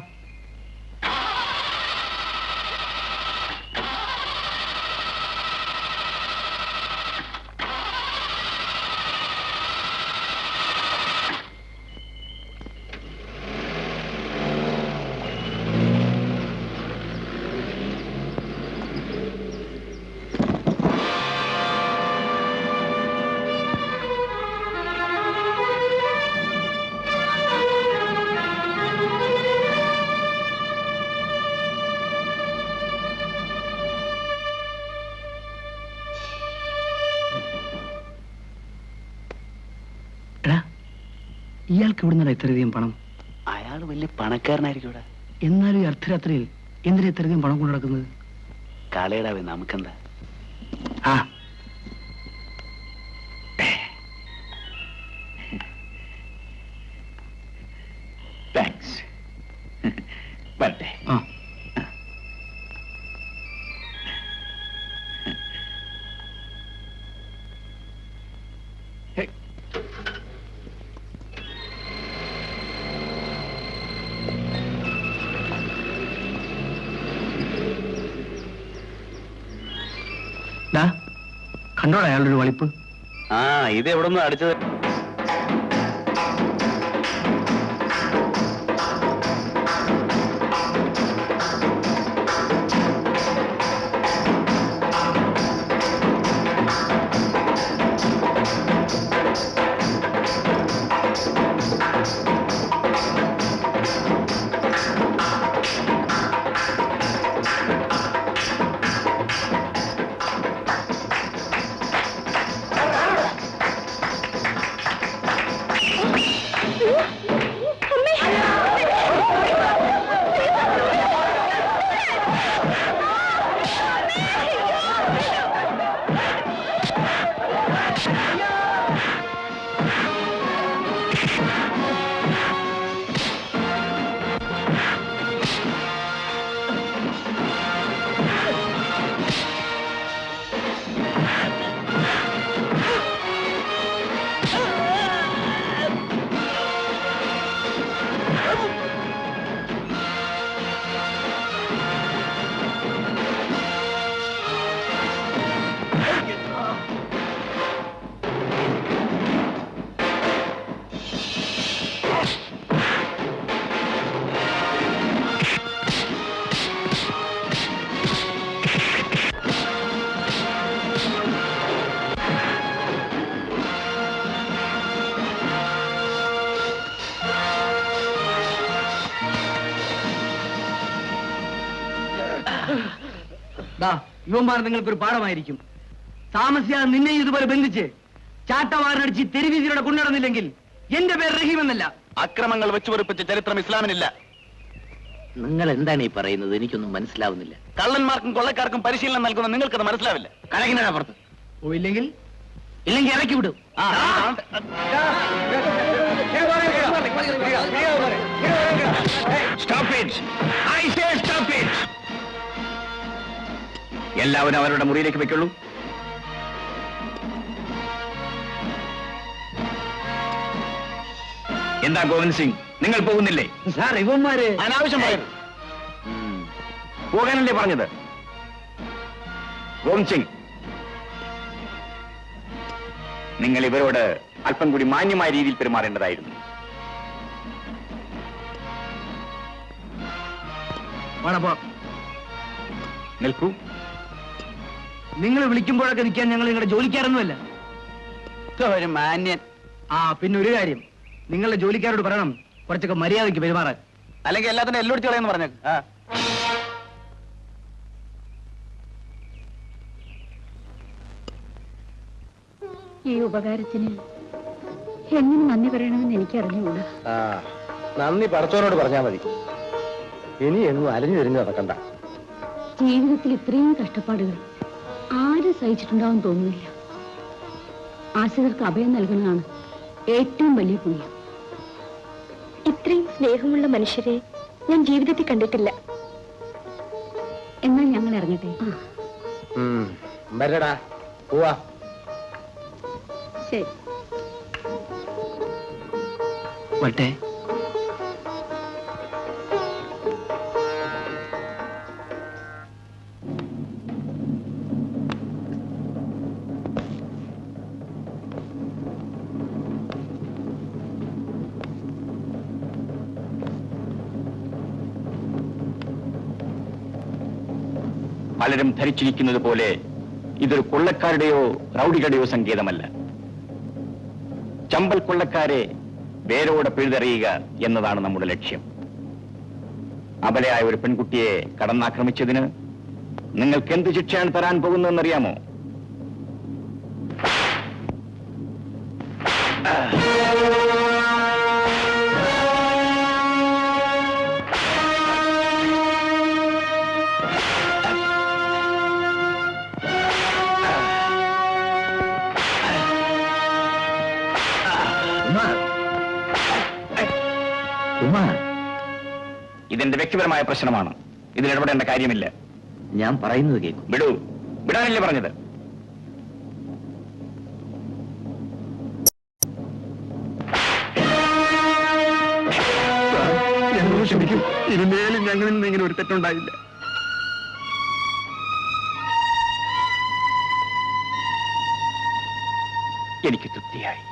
ഇയാൾക്ക് എവിടുന്നാണ് ഇത്രയധികം പണം? അയാൾ വലിയ പണക്കാരനായിരിക്കും ഇവിടെ. എന്നാലും ഈ അർദ്ധരാത്രിയിൽ എന്തിനാ ഇത്രയധികം പണം കൊണ്ടു നടക്കുന്നത്? കാളയിടാവേ, നമുക്കെന്താ? ആ, താങ്ക്സ്. വരട്ടെ. ആ. കണ്ടോടാ അയാളുടെ ഒരു വളിപ്പ്. ആ, ഇത് എവിടെ നിന്ന് അടിച്ചത്? യുവന്മാർ നിങ്ങൾക്കൊരു പാഠമായിരിക്കും. താമസിയാതെ നിന്നെ ഇതുപോലെ ബന്ധിച്ച് ചാട്ടവാറിനടിച്ച് തെരുവീതിയിലൂടെ കൊണ്ടുനടന്നില്ലെങ്കിൽ എന്റെ പേര് റഹീം എന്നല്ല. അക്രമങ്ങൾ വെച്ചുപൊറിപ്പിച്ച ചരിത്രം ഇസ്ലാമിനില്ല. നിങ്ങൾ എന്താണ് ഈ പറയുന്നത്? എനിക്കൊന്നും മനസ്സിലാവുന്നില്ല. കള്ളന്മാർക്കും കൊള്ളക്കാർക്കും പരിശീലനം നൽകുന്ന നിങ്ങൾക്കത് മനസ്സിലാവില്ല. കലകിനാ പുറത്ത് ഇല്ലെങ്കിൽ ഇറക്കി വിടും. ആ എല്ലാവരും അവരുടെ മുറിയിലേക്ക് വെക്കുള്ളൂ. എന്താ ഗോവിന്ദ് സിംഗ്, നിങ്ങൾ പോകുന്നില്ലേ? സാർ ഇവന്മാര് അനാവശ്യം പറയുന്നു. പോകാനല്ലേ പറഞ്ഞത്? ഗോവിന്ദ് സിംഗ്, നിങ്ങൾ ഇവരോട് അല്പം കൂടി മാന്യമായ രീതിയിൽ പെരുമാറേണ്ടതായിരുന്നു. നിൽക്കൂ. നിങ്ങൾ വിളിക്കുമ്പോഴൊക്കെ നിൽക്കാൻ ഞങ്ങൾ നിങ്ങളുടെ ജോലിക്കാരൊന്നുമല്ല. ഒരു മാന്യൻ. പിന്നെ ഒരു കാര്യം, നിങ്ങളുടെ ജോലിക്കാരോട് പറയണം കുറച്ചൊക്കെ മര്യാദയ്ക്ക് പെരുമാറാൻ. അല്ലെങ്കിൽ എല്ലാത്തിനും എല്ലോടിച്ച് കളയെന്ന് പറഞ്ഞു. ഈ ഉപകാരത്തിന് എങ്ങനെ നന്ദി പറയണമെന്ന് എനിക്ക് അറിഞ്ഞുകൂടാ. നന്ദി പടച്ചോനോട് പറഞ്ഞാൽ മതി. ഇനി എങ്ങും അലഞ്ഞു തിരിഞ്ഞു നടക്കണ്ട. ജീവിതത്തിൽ ഇത്രയും കഷ്ടപ്പാടുകൾ ആരും സഹിച്ചിട്ടുണ്ടാവും തോന്നുന്നില്ല. ആശ്രിതർക്ക് അഭയം നൽകുന്നതാണ് ഏറ്റവും വലിയ പുണ്യം. ഇത്രയും സ്നേഹമുള്ള മനുഷ്യരെ ഞാൻ ജീവിതത്തിൽ കണ്ടിട്ടില്ല. എന്നാൽ ഞങ്ങൾ ഇറങ്ങട്ടെ. വരടാ, പോവാ. ശരി. വട്ടെ. പലരും ധരിച്ചിരിക്കുന്നത് പോലെ ഇതൊരു കൊള്ളക്കാരുടെയോ റൗഡികളുടെയോ സങ്കേതമല്ല. ചമ്പൽ കൊള്ളക്കാരെ വേരോടെ പിഴുതെറിയുക എന്നതാണ് നമ്മുടെ ലക്ഷ്യം. അബലയായ ഒരു പെൺകുട്ടിയെ കടന്നാക്രമിച്ചതിന് നിങ്ങൾക്ക് എന്ത് ശിക്ഷയാണ് തരാൻ പോകുന്നതെന്നറിയാമോ? ഇതെന്റെ വ്യക്തിപരമായ പ്രശ്നമാണ്. ഇതിലിടപെടേണ്ട കാര്യമില്ല. ഞാൻ പറയുന്നത് കേൾക്കും. വിടൂ. വിടാനല്ലേ പറഞ്ഞത്? ക്ഷമിക്കും. ഇനിമേലും ഞങ്ങളിൽ നിന്ന് ഇങ്ങനെ ഒരു തെറ്റുണ്ടായില്ല. എനിക്ക് തൃപ്തിയായി.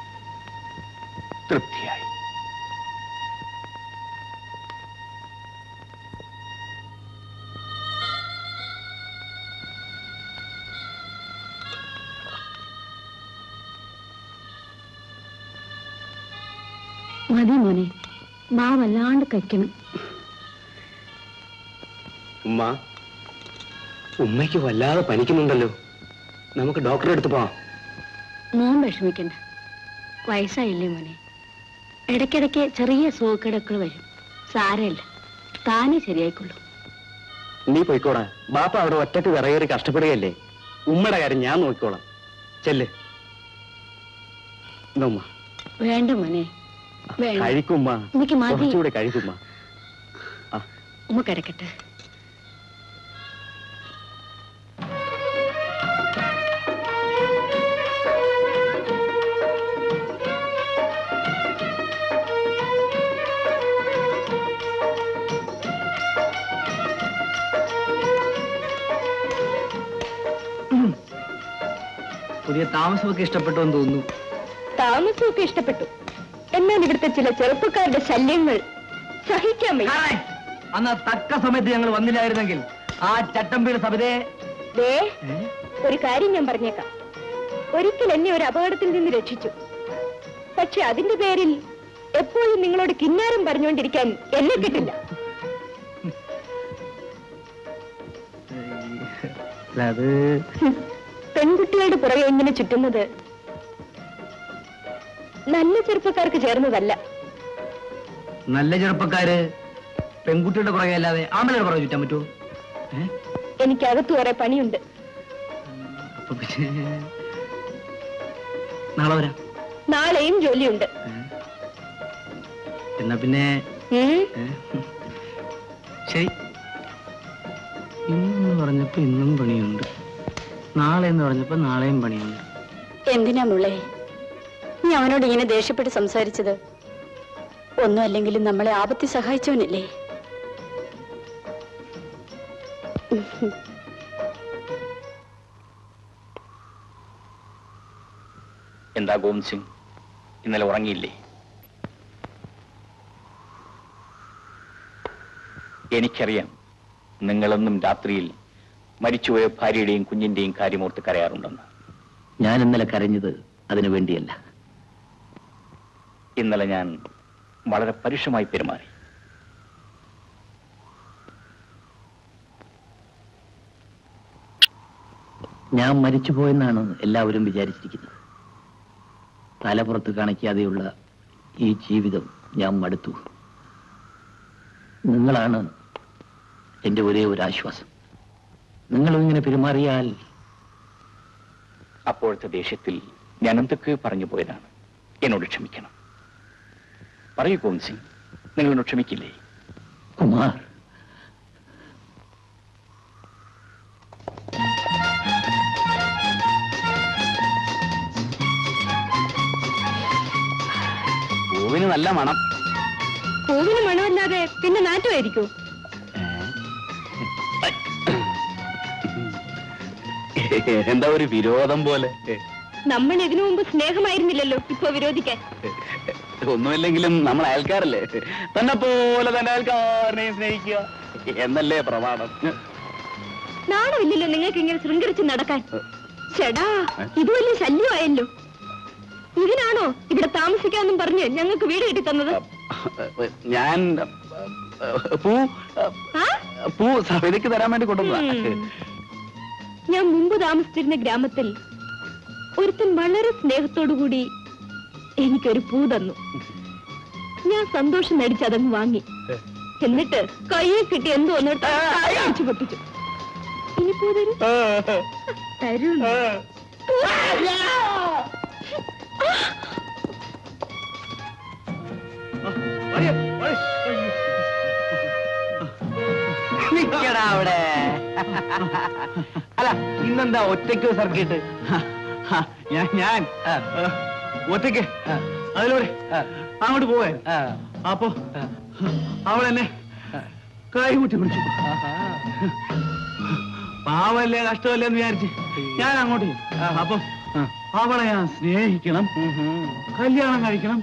മതി മോനെ, മാ വല്ലാണ്ട് കഴിക്കണം. ഉമ്മയ്ക്ക് വല്ലാതെ പനിക്കുന്നുണ്ടല്ലോ. നമുക്ക് ഡോക്ടറെ അടുത്ത് പോവാം. മോൻ വിഷമിക്കണ്ട. വയസ്സായില്ലേ മോനെ. ഇടയ്ക്കിടയ്ക്ക് ചെറിയ സുഖക്കേടൊക്കെ വരും. സാരമില്ല, താനേ ശരിയായിക്കൊള്ളൂ. നീ പോയിക്കോടാ. ബാപ്പ അവിടെ ഒറ്റക്ക് വിറയേറി കഷ്ടപ്പെടുകയല്ലേ. ഉമ്മയുടെ കാര്യം ഞാൻ നോക്കിക്കോളാം. ചെല്ല്. വേണ്ട മോനെ, കഴിക്കുമ്മ. എനിക്ക് മതി. കുറച്ചുകൂടെ കഴിക്കുമ്മ. ഉമ്മ കിടക്കട്ടെ. പുതിയ താമസമൊക്കെ ഇഷ്ടപ്പെട്ടു എന്ന് തോന്നുന്നു. താമസമൊക്കെ ഇഷ്ടപ്പെട്ടു. എന്നാൽ ഇവിടുത്തെ ചില ചെറുപ്പക്കാരുടെ ശല്യങ്ങൾ സഹിക്കാൻ വയ്യ. അന്ന് തക്ക സമയത്ത് ഞങ്ങൾ വന്നില്ലായിരുന്നെങ്കിൽ ആ ചട്ടമ്പിയുടെ സഭയെ. ഒരു കാര്യം ഞാൻ പറഞ്ഞേക്കാം. ഒരിക്കൽ എന്നെ ഒരു അപകടത്തിൽ നിന്ന് രക്ഷിച്ചു. പക്ഷെ അതിന്റെ പേരിൽ എപ്പോഴും നിങ്ങളോട് കിന്നാരം പറഞ്ഞുകൊണ്ടിരിക്കാൻ എന്നെ കിട്ടില്ല. അത് പെൺകുട്ടികളുടെ പുറകെ ഇങ്ങനെ ചുറ്റുന്നത് നല്ല ചെറുപ്പക്കാർക്ക് ചേർന്നതല്ല. നല്ല ചെറുപ്പക്കാര് പെൺകുട്ടിയുടെ പുറകെ അല്ലാതെ ആമ്പലയുടെ പുറകെ ചുറ്റാൻ പറ്റുമോ? എനിക്ക് അകത്ത് കുറെ പണിയുണ്ട്. നാളെ വരാം. നാളെയും ജോലിയുണ്ട്. എന്നാ പിന്നെ ശരി, ഇന്നെന്ന് പറഞ്ഞപ്പോ ഇന്നും പണിയുണ്ട്, നാളെ എന്ന് പറഞ്ഞപ്പോ നാളെയും പണിയുണ്ട്. എന്തിനാ മുള്ളേ നീ അവനോട് ഇങ്ങനെ ദേഷ്യപ്പെട്ട് സംസാരിച്ചത്? ഒന്നും അല്ലെങ്കിലും നമ്മളെ ആപത്തി സഹായിച്ചവനല്ലേ? എന്താ ഗോവിന്ദ് സിംഗ്, ഇന്നലെ ഉറങ്ങിയില്ലേ? എനിക്കറിയാം, നിങ്ങളെന്നും രാത്രിയിൽ മരിച്ചുപോയ ഭാര്യയുടെയും കുഞ്ഞിന്റെയും കാര്യമോർത്ത് കരയാറുണ്ടെന്ന്. ഞാൻ ഇന്നലെ കരഞ്ഞത് അതിനു വേണ്ടിയല്ല. ഇന്നലെ ഞാൻ വളരെ പരുഷമായി പെരുമാറി. ഞാൻ മരിച്ചുപോയെന്നാണ് എല്ലാവരും വിചാരിച്ചിരിക്കുന്നത്. തലപ്പുറത്ത് കാണിക്കാതെയുള്ള ഈ ജീവിതം ഞാൻ മടുത്തു. നിങ്ങളാണ് എന്റെ ഒരേ ഒരു ആശ്വാസം. നിങ്ങളും ഇങ്ങനെ പെരുമാറിയാൽ... അപ്പോഴത്തെ ദേഷ്യത്തിൽ ഞാൻ എന്തൊക്കെ പറഞ്ഞു പോയതാണ്. എന്നോട് ക്ഷമിക്കണം. പറയൂ ഗോവിന്ദ് സിംഗ്, നിങ്ങളോട് ക്ഷമിക്കില്ലേ? കുമാർ, പൂവിന് നല്ല മണം. പൂവിന് മണമല്ലാതെ പിന്നെ നാറ്റുമായിരിക്കൂ. എന്താ ഒരു വിരോധം പോലെ? നമ്മൾ ഇതിനു മുമ്പ് സ്നേഹമായിരുന്നില്ലല്ലോ ഇപ്പൊ വിരോധിക്കാൻ. ഒന്നുമില്ലെങ്കിലും നമ്മൾ അയൽക്കാരല്ലേ, തന്നെ പോലെ തന്നെ അയൽക്കാരനെ സ്നേഹിക്കുക എന്നല്ലേ പ്രമാണം. നാണമില്ലല്ലോ നിങ്ങൾക്ക് ഇങ്ങനെ ശൃംഗരിച്ച് നടക്കാൻ. ചേടാ, ഇത് വലിയ ശല്യമായല്ലോ. ഇതിനാണോ ഇവിടെ താമസിക്കാന്നും പറഞ്ഞ് ഞങ്ങൾക്ക് വീട് കെട്ടി തന്നത്? ഞാൻ പൂ സവിതയ്ക്ക് തരാൻ വേണ്ടി കൊണ്ടുവന്നതാ. ഞാൻ മുമ്പ് താമസിച്ചിരുന്ന ഗ്രാമത്തിൽ ഒരുത്തൻ വളരെ സ്നേഹത്തോടുകൂടി എനിക്കൊരു പൂ തന്നു. ഞാൻ സന്തോഷം നടിച്ച് അതങ്ങ് വാങ്ങി. എന്നിട്ട് കയ്യിൽ കിട്ടി എന്തോ ഒന്നിട്ട് പൊട്ടിച്ചു. ഇനി പൂ തരൂ. തരൂ. നിക്കടാ അവിടെ. അല്ല, ഇന്നെന്താ ഒറ്റയ്ക്ക് സർക്കിട്ട്? ഞാൻ ഒറ്റയ്ക്ക് അതിലൂടെ അങ്ങോട്ട് പോവേ. അപ്പൊ അവളെന്നെ കൈകൂട്ടി പിടിച്ചു. പാവല്ലേ, കഷ്ടമല്ലേ എന്ന് വിചാരിച്ച് ഞാൻ അങ്ങോട്ട്. അപ്പൊ അവളെ ഞാൻ സ്നേഹിക്കണം, കല്യാണം കഴിക്കണം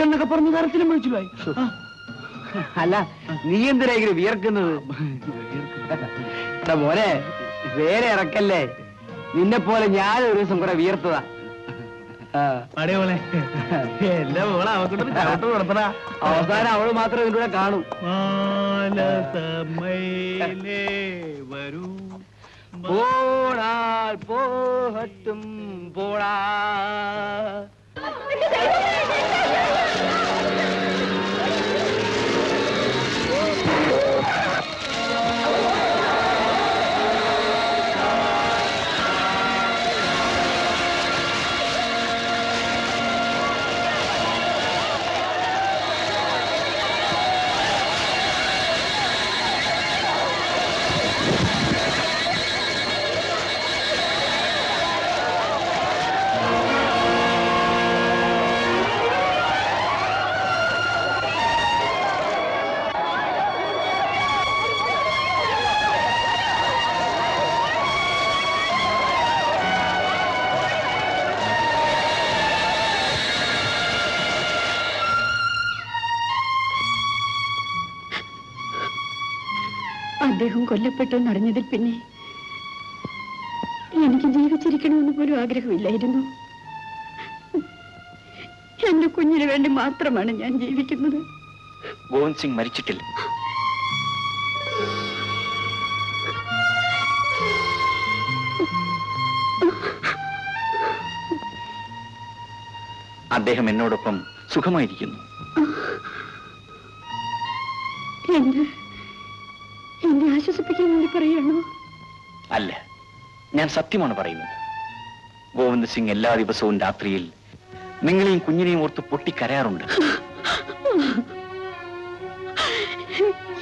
എന്നൊക്കെ പറഞ്ഞ് തരത്തിലും വിളിച്ചുപോയി. അല്ല, നീ എന്തിനാ ഇങ്ങനെ വിയർക്കുന്നത്? മോനെ, വേറെ ഇറക്കല്ലേ. നിന്നെ പോലെ ഞാൻ ഒരു ദിവസം കുറെ വിയർത്തതാ. പോലെ എന്റെ മോളെ അവക്കൊണ്ടു. അവസാനം അവള് മാത്രം ഇതിലൂടെ കാണും. വരൂ പോടാൽ പോഹട്ടും പോടാ. അദ്ദേഹം കൊല്ലപ്പെട്ടു എന്നറിഞ്ഞതിൽ പിന്നെ എനിക്ക് ജീവിച്ചിരിക്കണമെന്ന് പോലും ആഗ്രഹമില്ലായിരുന്നു. എന്റെ കുഞ്ഞിന് വേണ്ടി മാത്രമാണ് ഞാൻ ജീവിക്കുന്നത്. ഗോവിന്ദ് സിംഗ് മരിച്ചിട്ടില്ല. അദ്ദേഹം എന്നോടൊപ്പം സുഖമായിരിക്കുന്നു. എന്നെ ആശ്വസിപ്പിക്കാൻ വേണ്ടി പറയാണോ? അല്ല, ഞാൻ സത്യമാണ് പറയുന്നത്. ഗോവിന്ദ് സിംഗ് എല്ലാ ദിവസവും രാത്രിയിൽ നിങ്ങളെയും കുഞ്ഞിനെയും ഓർത്ത് പൊട്ടിക്കരയാറുണ്ട്.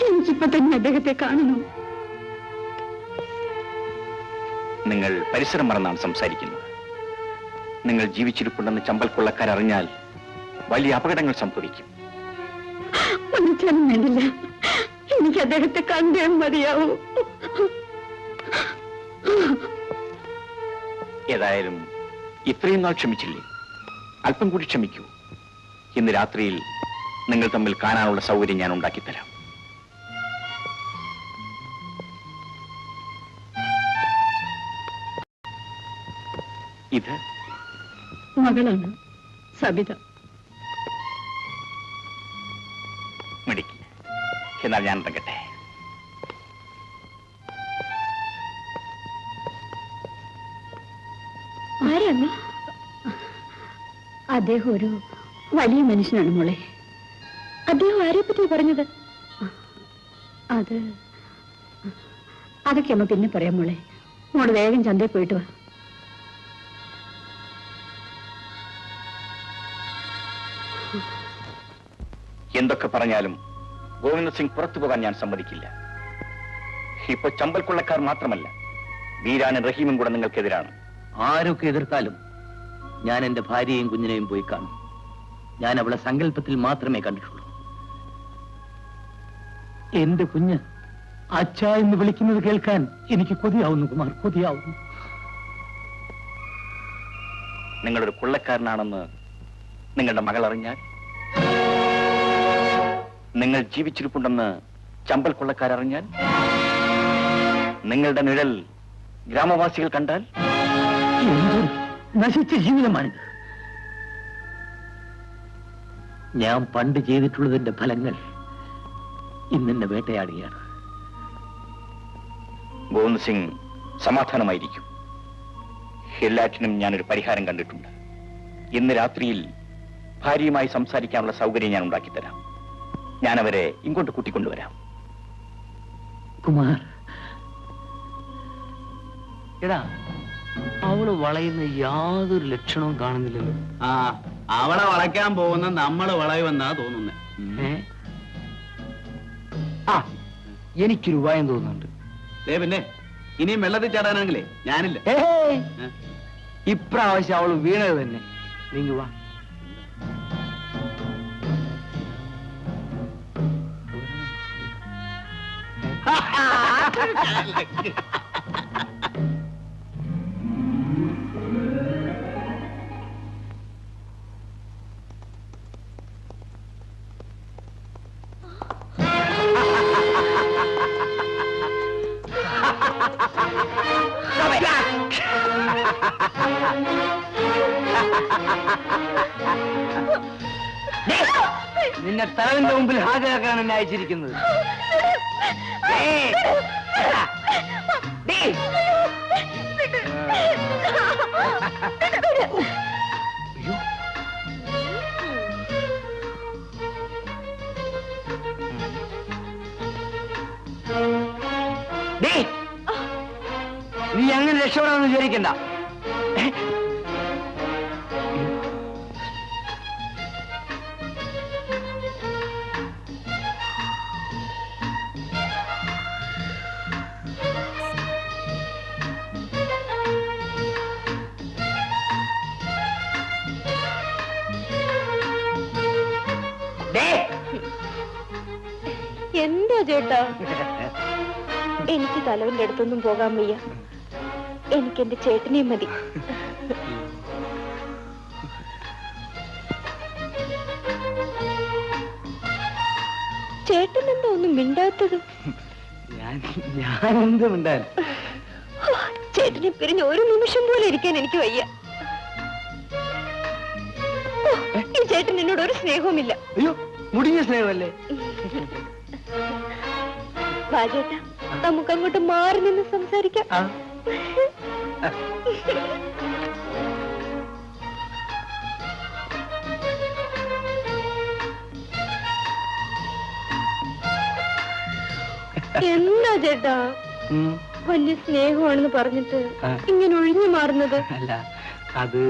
എനിക്കിപ്പോ തന്നെ അദ്ദേഹത്തെ കാണണം. നിങ്ങൾ പരിസരം മറന്നാണ് സംസാരിക്കുന്നത്. നിങ്ങൾ ജീവിച്ചിരിപ്പുണ്ടെന്ന് ചമ്പൽ കൊള്ളക്കാരറിഞ്ഞാൽ വലിയ അപകടങ്ങൾ സംഭവിക്കും. ഒന്നിച്ചാലും വേണ്ടില്ല, എനിക്ക് അദ്ദേഹത്തെ കണ്ടേ മതിയാവൂ. ഏതായാലും ഇത്രയും നാൾ ക്ഷമിച്ചില്ലേ, അല്പം കൂടി ക്ഷമിക്കൂ. ഇന്ന് രാത്രിയിൽ നിങ്ങൾ തമ്മിൽ കാണാനുള്ള സൗകര്യം ഞാൻ ഉണ്ടാക്കിത്തരാം. ഇത് മകളാണ് സബിത. മിടുക്കി. എന്നാൽ ഞാൻ ഇറങ്ങട്ടെ. ആരാണ്? അദ്ദേഹം ഒരു വലിയ മനുഷ്യനാണ് മോളെ. അദ്ദേഹം ആരെ പറ്റി പറഞ്ഞത്? അതൊക്കെ അമ്മ പിന്നെ പറയാം മോളെ. മോള് വേഗം ചന്തയിൽ പോയിട്ട് വാ. എന്തൊക്കെ പറഞ്ഞാലും ഗോവിന്ദ സിംഗ് പുറത്തു പോകാൻ ഞാൻ സമ്മതിക്കില്ല. ഇപ്പൊ ചമ്പൽ കൊള്ളക്കാർ മാത്രമല്ല, വീരാനും റഹീമും കൂടെ നിങ്ങൾക്കെതിരാണ്. ആരൊക്കെ എതിർത്താലും ഞാൻ എന്റെ ഭാര്യയെയും കുഞ്ഞിനെയും പോയി കാണും. ഞാൻ അവളെ സങ്കല്പത്തിൽ മാത്രമേ കണ്ടിട്ടുള്ളൂ. എന്റെ കുഞ്ഞ് അച്ഛ എന്ന് വിളിക്കുന്നത് കേൾക്കാൻ എനിക്ക് കൊതിയാവുന്നു കുമാർ, കൊതിയാവുന്നു. നിങ്ങളൊരു കൊള്ളക്കാരനാണെന്ന് നിങ്ങളുടെ മകൾ അറിഞ്ഞാൽ, നിങ്ങൾ ജീവിച്ചിരിപ്പുണ്ടെന്ന് ചമ്പൽ കൊള്ളക്കാരറിഞ്ഞാൽ, നിങ്ങളുടെ നിഴൽ ഗ്രാമവാസികൾ കണ്ടാൽ, എന്തൊരു നശിച്ച ജീവിതമാണിത്. ഞാൻ പണ്ട് ചെയ്തിട്ടുള്ളതിന്റെ ഫലങ്ങൾ ഇന്നെന്നെ വേട്ടയാടുകയാണ്. ഗോവിന്ദ് സിംഗ് സമാധാനമായിരിക്കും. എല്ലാറ്റിനും ഞാനൊരു പരിഹാരം കണ്ടിട്ടുണ്ട്. ഇന്ന് രാത്രിയിൽ ഭാര്യയുമായി സംസാരിക്കാനുള്ള സൗകര്യം ഞാൻ ഉണ്ടാക്കിത്തരാം. ഞാനവരെ ഇങ്ങോട്ട് കൂട്ടിക്കൊണ്ടുവരാം. കുമാർ, എടാ, അവള് വളയുന്ന യാതൊരു ലക്ഷണവും കാണുന്നില്ലല്ലോ. അവളെ വളയ്ക്കാൻ പോകുന്ന നമ്മള് വളയുമെന്നാ തോന്നുന്നേ. എനിക്കൊരു ഉപായം തോന്നുന്നുണ്ട്. പിന്നെ ഇനിയും വെള്ളത്തിൽ ചാടാനാണെങ്കിലേ ഞാനില്ല. ഇപ്രാവശ്യം അവള് വീണത് തന്നെ. നീങ്ങി വാ. നിന്നെ തലവിന്റെ മുമ്പിൽ ഹാജരാക്കാണ് എന്നെ അയച്ചിരിക്കുന്നത്. നീ അങ്ങനെ രക്ഷപ്പെടാമെന്ന് വിചാരിക്കണ്ട. എന്താ ചേട്ടാ? എനിക്ക് തലവന്റെ അടുത്തൊന്നും പോകാൻ വയ്യ. എനിക്ക് എന്റെ ചേട്ടനെ മതി. ചേട്ടൻ എന്താ ഒന്നും മിണ്ടാത്തത്? ഞാനെന്ത് മിണ്ടാൻ? ചേട്ടനെ പിരിഞ്ഞ് ഒരു നിമിഷം പോലെ ഇരിക്കാൻ എനിക്ക് വയ്യ. ഈ ചേട്ടൻ എന്നോട് ഒരു സ്നേഹവുമില്ല. അയ്യോ, മുടിഞ്ഞ സ്നേഹമല്ലേ? വാ ചേട്ടാ, നമുക്ക് അങ്ങോട്ട് മാറി നിന്ന് സംസാരിക്കാം. എന്താ ചേട്ടാ വലിയ സ്നേഹമാണെന്ന് പറഞ്ഞിട്ട് ഇങ്ങനെ ഒഴിഞ്ഞു മാറുന്നത്? അല്ല, അത്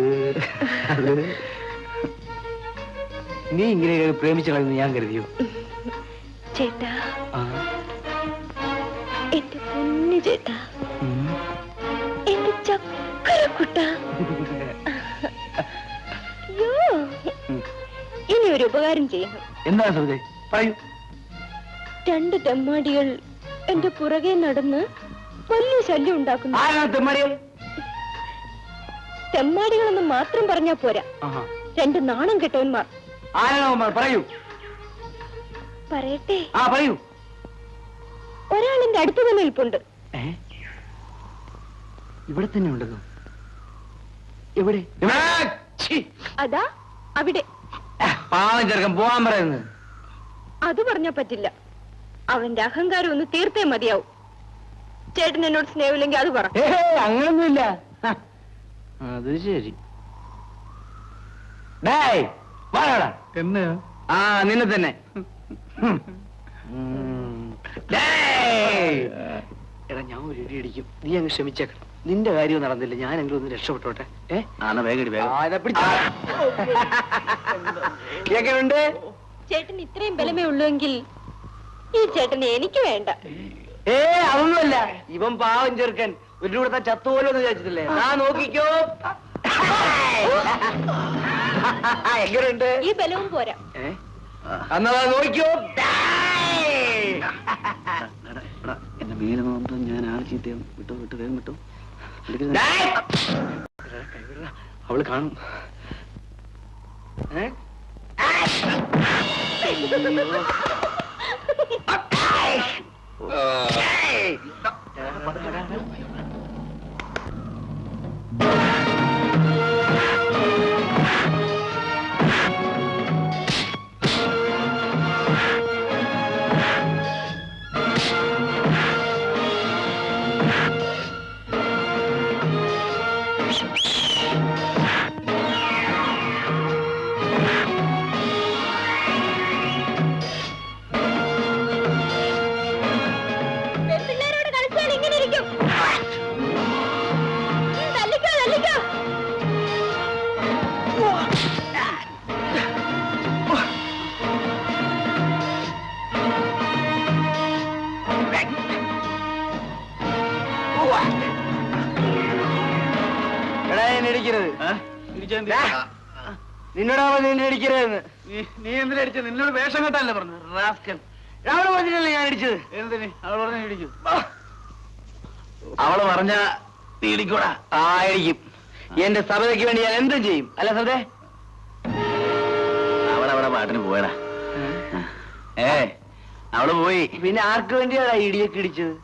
നീ ഇങ്ങനെ പ്രേമിച്ചു കളയുന്നു ഞാൻ കരുതിയോ? ചേട്ടാ, എന്റെ പൊന്നു ചേട്ടാ, എന്റെ ചക്കരക്കുട്ട. അയ്യോ, ഇനി ഒരു ഉപകാരം ചെയ്യുന്നു. എന്താ ശ്രുതി പറയൂ. 2 തെമ്മാടികൾ എന്റെ പുറകെ നടന്ന് വലിയ ശല്യം ഉണ്ടാക്കുന്നു. തെമ്മാടികളെന്ന് മാത്രം പറഞ്ഞാ പോരാ, 2 നാണം കെട്ടവന്മാർ. ആരാണവന്മാർ? പറയൂ. പറയട്ടെ? പറയൂ. ഒരാൾ എന്റെ അടുത്ത് തന്നെ നിൽപ്പുണ്ട്. ഇവിടെ തന്നെ ഉണ്ടെന്നോ? എവിടെ? അതാ അവിടെ. പാവം ചെറുക്കൻ പോവാൻ പറയുന്നത്. അത് പറഞ്ഞാ പറ്റില്ല. അവന്റെ അഹങ്കാരം ഒന്ന് തീർത്തേ മതിയാവും. ചേട്ടൻ എന്നോട് സ്നേഹമില്ലെങ്കിൽ അത് പറ. അങ്ങനൊന്നുമില്ല. അത് ശരി. എന്ന് നിന്നെ തന്നെ. എടാ, ഞാൻ ഒരു ഇടി അടിക്കും, നീ അങ്ങ് ക്ഷമിച്ചേക്കണം. നിന്റെ കാര്യം നടന്നില്ല, ഞാനെങ്കിലും ഒന്ന് രക്ഷപ്പെട്ടോട്ടെ. എങ്ങനെയുണ്ട്? ചേട്ടൻ ഇത്രയും ബലമേ ഉള്ളുവെങ്കിൽ ഈ ചേട്ടനെ എനിക്ക് വേണ്ട. അതൊന്നുമല്ല, ഇവൻ പാവം ചെറുക്കൻ ഒരു കൂടെ ചത്തുപോലോ എന്ന് വിചാരിച്ചിട്ടില്ലേ? നോക്കിക്കോ. എങ്ങനെയുണ്ട്? ഈ ബലവും പോരാ. എന്നാ നോക്കിക്കോ. എന്റെ മീന നോക്കാൻ ഞാൻ ആൾ ചീത്തയും വിട്ടു വേഗം വിട്ടു. അവള് കാണും. നിന്നോടാവോ നിന്നെ അടിക്കരുതെന്ന്? നീ എന്തിനാ അടിച്ചത്? നിന്നോട് വേഷം കെട്ടല്ലേ പറഞ്ഞു റാസ്കൽ. അവള് പറഞ്ഞില്ലല്ലേ ഞാൻ അടിച്ചത്? എന്തിന്? അവള് പറഞ്ഞ ഇടിക്കും. അവള് പറഞ്ഞ നീ ഇടിക്കൂടാ. ഇടിക്കും. എന്റെ സഭയ്ക്ക് വേണ്ടി ഞാൻ എന്തും ചെയ്യും. അല്ല സഭേ? അവളവിടെ പാട്ടിന് പോയടാ. അവള് പോയി. പിന്നെ ആർക്ക് വേണ്ടിയാടാ ഇടിയൊക്കെ ഇടിച്ചത്?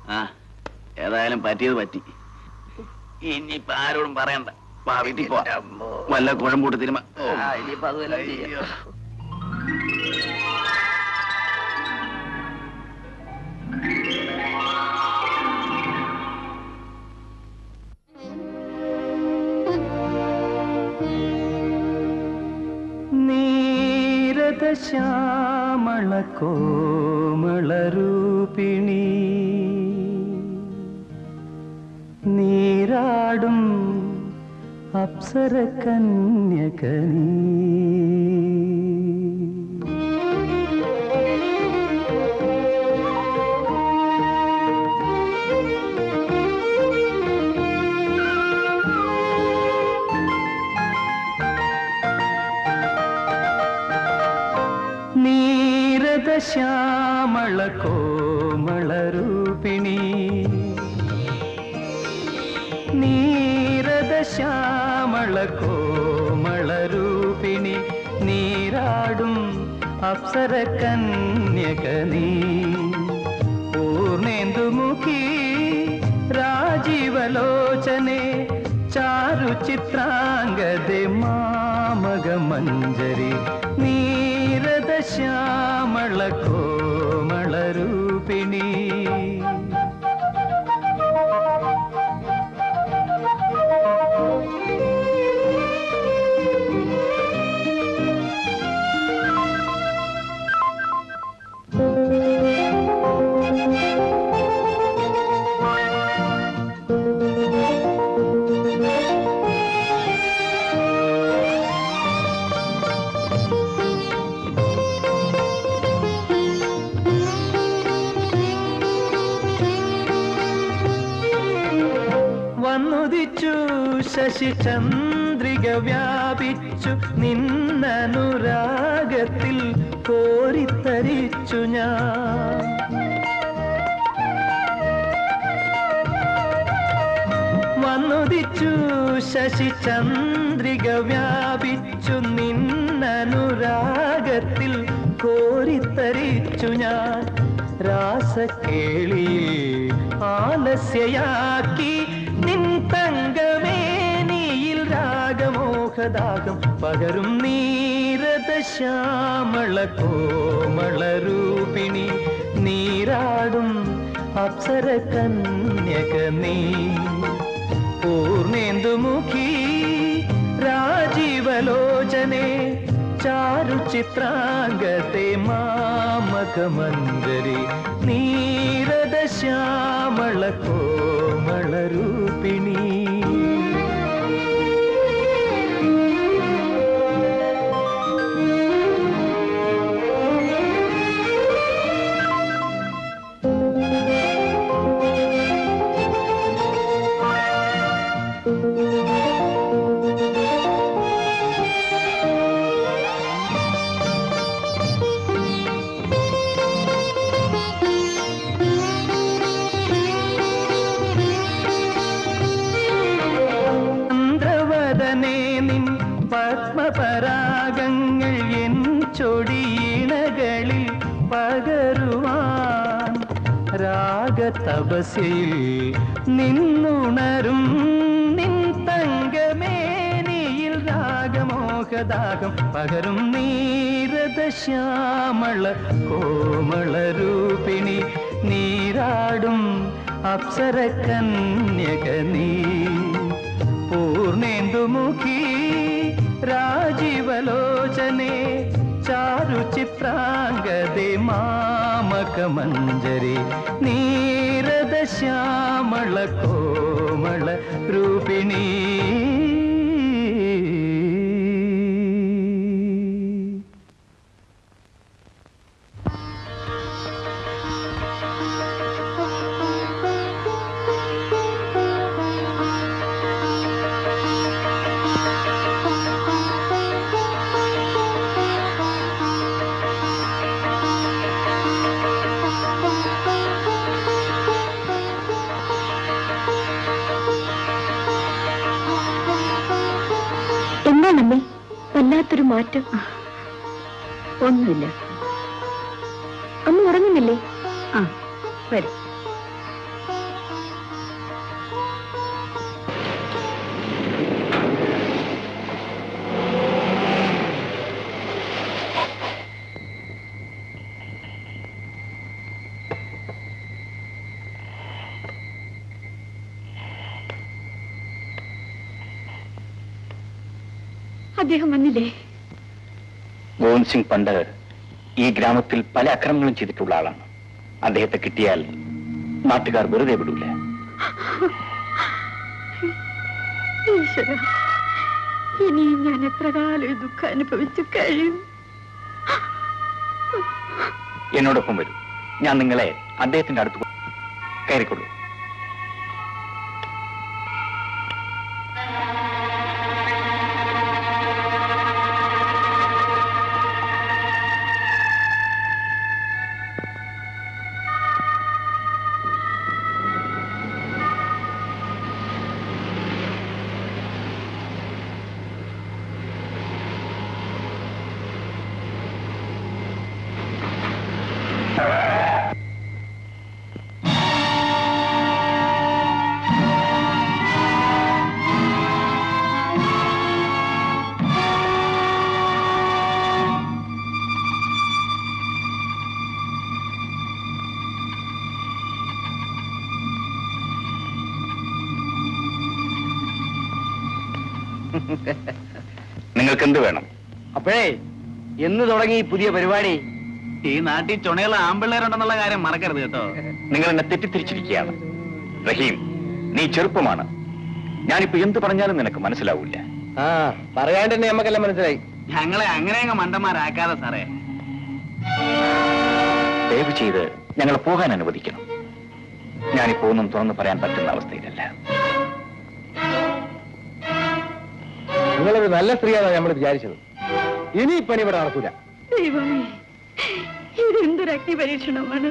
ഏതായാലും പറ്റിയത് പറ്റി. ഇനിയിപ്പോ ആരോടും പറയണ്ട. വീട്ടിൽ പോ, വല്ല കുഴമ്പൂട്ട് തിരുമ. ഇനിയിപ്പോ അതുമെല്ലാം ചെയ്യാം. ശ്യാമള കോമളരൂപിണി നീരാടും അപ്സര കന്യകനീ. ശ്യാമള കോമളരൂപിണി നീരദ ശ്യാമള കോമളരൂപിണി നീരാടും അപ്സര കന്യകനീ. പൂർണേന്ദുമുഖി രാജീവലോചനെ ചാരുചിത്രാംഗദേ മാമക മഞ്ജരി നീരദ ശ്യാമള കോമളരൂപിണി. വന്നുദിച്ചു ശശിചന്ദ്രിക വ്യാപിച്ചു നിന്നനുരാഗത്തിൽ കോരിത്തരിച്ചു ഞാൻ. വന്നുദിച്ചു ശശിചന്ദ്രിക വ്യാപിച്ചു നിന്നനുരാഗത്തിൽ കോരിത്തരിച്ചു ഞാൻ. രാസക്കേളിയിൽ ആലസ്യയാക്കി നിൻ തങ്കമേനിയിൽ രാഗമോഹദാഹം പകരും നീരദ ശ്യാമള കോമള രൂപിണി നീരാടും അപ്സര കന്യക നീ. പൂർണേന്ദുമുഖി രാജീവലോചനെ ചാരു ചിത്രാംഗത്തെ മാമക മഞ്ജരി നീരദ ശ്യാമള കോമള രൂപിണി. പരാഗങ്ങൾ എൻ ചൊടിയിണകളിൽ പകരുവാൻ രാഗതപസ്യയിൽ നിന്നുണരും നിൻ തങ്കമേനിയിൽ രാഗമോഹദാഹം പകരും നീരദ ശ്യാമള കോമള രൂപിണി നീരാടും അപ്സര കന്യക നീ. പൂർണേന്ദുമുഖി രാജീവലോചനെ ചാരു ചിത്രാംഗദേ മാമക മഞ്ജരി നീരദ ശ്യാമള കോമള രൂപിണി. എന്താണമ്മേ വല്ലാത്തൊരു മാറ്റം? ഒന്നുമില്ല. അമ്മ ഉറങ്ങുന്നില്ലേ? ആ വരും. അദ്ദേഹം വന്നില്ലേ? ഗോവിന്ദ് സിംഗ് പണ്ട് ഈ ഗ്രാമത്തിൽ പല അക്രമങ്ങളും ചെയ്തിട്ടുള്ള ആളാണ്. അദ്ദേഹത്തെ കിട്ടിയാൽ നാട്ടുകാർ വെറുതെ വിടൂല. ഇനിയും ഞാൻ എത്ര കാലം ഈ ദുഃഖം അനുഭവിച്ചു കഴിയും? എന്നോടൊപ്പം വരൂ, ഞാൻ നിങ്ങളെ അദ്ദേഹത്തിന്റെ അടുത്ത് കയറിക്കൊള്ളൂ. നിങ്ങൾക്ക് എന്ത് വേണം? അപ്പോഴേ എന്ന് തുടങ്ങി ഈ പുതിയ പരിപാടി? ഈ നാട്ടിൽ ചുണയുള്ള ആമ്പിള്ളേരുണ്ടെന്നുള്ള കാര്യം മറക്കരുത് കേട്ടോ. നിങ്ങൾ എന്നെ തെറ്റിദ്ധരിച്ചിരിക്കുകയാണ്. റഹീം, നീ ചെറുപ്പമാണ്. ഞാനിപ്പോ എന്ത് പറഞ്ഞാലും നിനക്ക് മനസ്സിലാവൂല. ആ പറയാണ്ട് തന്നെ നമുക്കെല്ലാം മനസ്സിലായി. ഞങ്ങളെ അങ്ങനെയങ്ങ് മണ്ടന്മാരാക്കാതെ സാറേ. ദയവ് ചെയ്ത് ഞങ്ങളെ പോകാൻ അനുവദിക്കണം. ഞാനിപ്പോ ഒന്നും തുറന്നു പറയാൻ പറ്റുന്ന അവസ്ഥയിലല്ല. നിങ്ങളൊരു നല്ല സ്ത്രീയാണ് നമ്മൾ വിചാരിച്ചത്. ഇനി ഇപ്പനി ഇവിടെ നടക്കൂല. ദൈവമേ, ഇതെന്തൊരു അഗ്നി പരീക്ഷണമാണ്.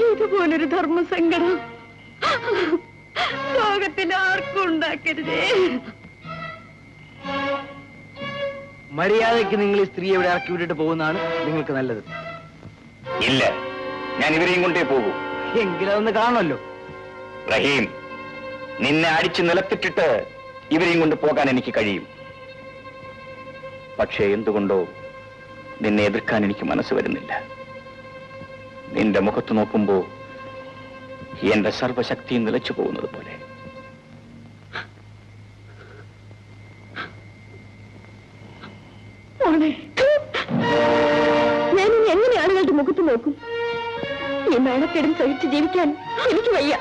ഇതുപോലൊരു ധർമ്മസങ്കടം ലോകത്തിൽ ആർക്കും ഉണ്ടാക്കരുതേ. മര്യാദയ്ക്ക് നിങ്ങൾ ഈ സ്ത്രീയെ ഇവിടെ ഇറക്കി വിട്ടിട്ട് പോകുന്നതാണ് നിങ്ങൾക്ക് നല്ലത്. ഇല്ല, ഞാൻ ഇവരെയും കൊണ്ടേ പോകൂ. എങ്കിലും അതൊന്ന് കാണണമല്ലോ. റഹീം, നിന്നെ അടിച്ചു നിലത്തിട്ടിട്ട് ഇവരെയും കൊണ്ട് പോകാൻ എനിക്ക് കഴിയും. പക്ഷേ എന്തുകൊണ്ടോ നിന്നെ എതിർക്കാൻ എനിക്ക് മനസ്സ് വരുന്നില്ല. നിന്റെ മുഖത്ത് നോക്കുമ്പോ എന്റെ സർവശക്തിയും നിലച്ചു പോകുന്നത് പോലെ. ഞാൻ എങ്ങനെ ആളുകളുടെ മുഖത്ത് നോക്കും? ഈ നാണക്കേടും സഹിച്ച് ജീവിക്കാൻ എനിക്ക് വയ്യ.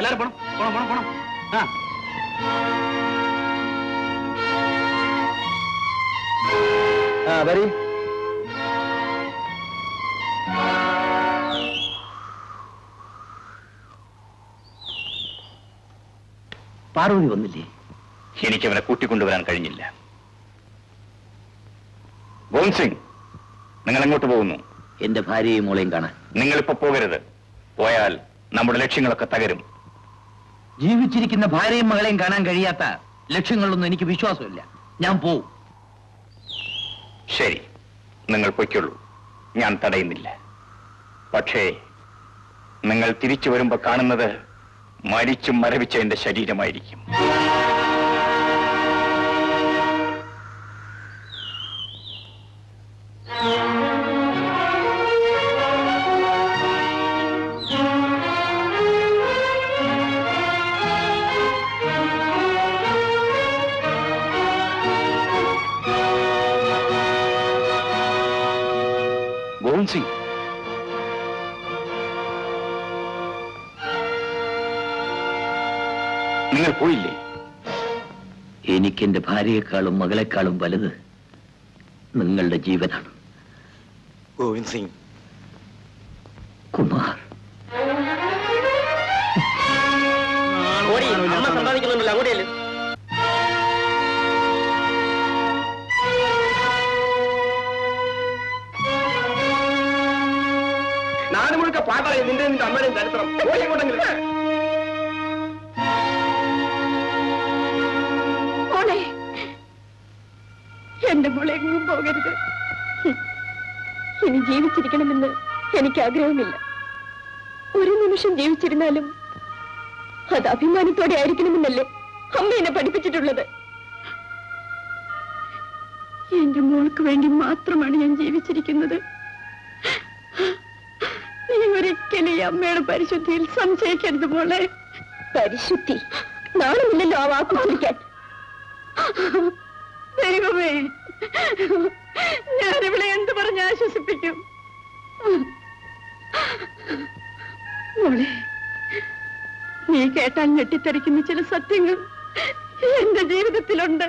എല്ലാരും പോണം പോണം പോണം പോണം. വരി. പാർവതി വന്നില്ലേ? എനിക്കവനെ കൂട്ടിക്കൊണ്ടുവരാൻ കഴിഞ്ഞില്ല. ഗോവിന്ദ് സിംഗ്, നിങ്ങൾ എങ്ങോട്ട് പോകുന്നു? എന്റെ ഭാര്യയും മോളെയും കാണാൻ. നിങ്ങളിപ്പോ പോകരുത്. പോയാൽ നമ്മുടെ ലക്ഷ്യങ്ങളൊക്കെ തകരും. ജീവിച്ചിരിക്കുന്ന ഭാര്യയും മകളെയും കാണാൻ കഴിയാത്ത ലക്ഷ്യങ്ങളിലൊന്നും എനിക്ക് വിശ്വാസമില്ല. ഞാൻ പോവും. ശരി, നിങ്ങൾ പൊയ്ക്കൊള്ളൂ, ഞാൻ തടയുന്നില്ല. പക്ഷേ നിങ്ങൾ തിരിച്ചു വരുമ്പോ കാണുന്നത് മരിച്ചും മരവിച്ച എന്റെ ശരീരമായിരിക്കും. ഗോവിന്ദ് സിംഗ്, നിങ്ങൾ പോയില്ലേ? എനിക്കെന്റെ ഭാര്യയെക്കാളും മകളെക്കാളും വലുത് നിങ്ങളുടെ ജീവനാണ്. ഗോവിന്ദ് സിംഗ്, കുമാർ. സമ്പാദിക്കുന്നുണ്ടല്ലോ അങ്ങോട്ടേല്. നാട് മുഴുക്ക പാട്ടായി നിന്റെ അമ്മയുടെയും ചരിത്രം. മോളെ, എന്റെ മോളെ എങ്ങും പോകരുത്. ഇനി ജീവിച്ചിരിക്കണമെന്ന് എനിക്ക് ആഗ്രഹമില്ല. ഒരു നിമിഷം ജീവിച്ചിരുന്നാലും അത് അഭിമാനത്തോടെ ആയിരിക്കണമെന്നല്ലേ അമ്മ എന്നെ പഠിപ്പിച്ചിട്ടുള്ളത്. എന്റെ മോൾക്ക് വേണ്ടി മാത്രമാണ് ഞാൻ ജീവിച്ചിരിക്കുന്നത്. നീ ഒരിക്കലും ഈ അമ്മയുടെ പരിശുദ്ധിയിൽ സംശയിക്കരുത് മോളെ. പരിശുദ്ധി? നാണമില്ലല്ലോ ആ വാക്കുറിക്കാൻ. ദൈവമേ, ഞാനിവിടെ എന്ത് പറഞ്ഞ് ആശ്വസിപ്പിക്കും? മോളെ, നീ കേട്ടാൽ ഞെട്ടിത്തെറിക്കുന്ന ചില സത്യങ്ങൾ എന്റെ ജീവിതത്തിലുണ്ട്.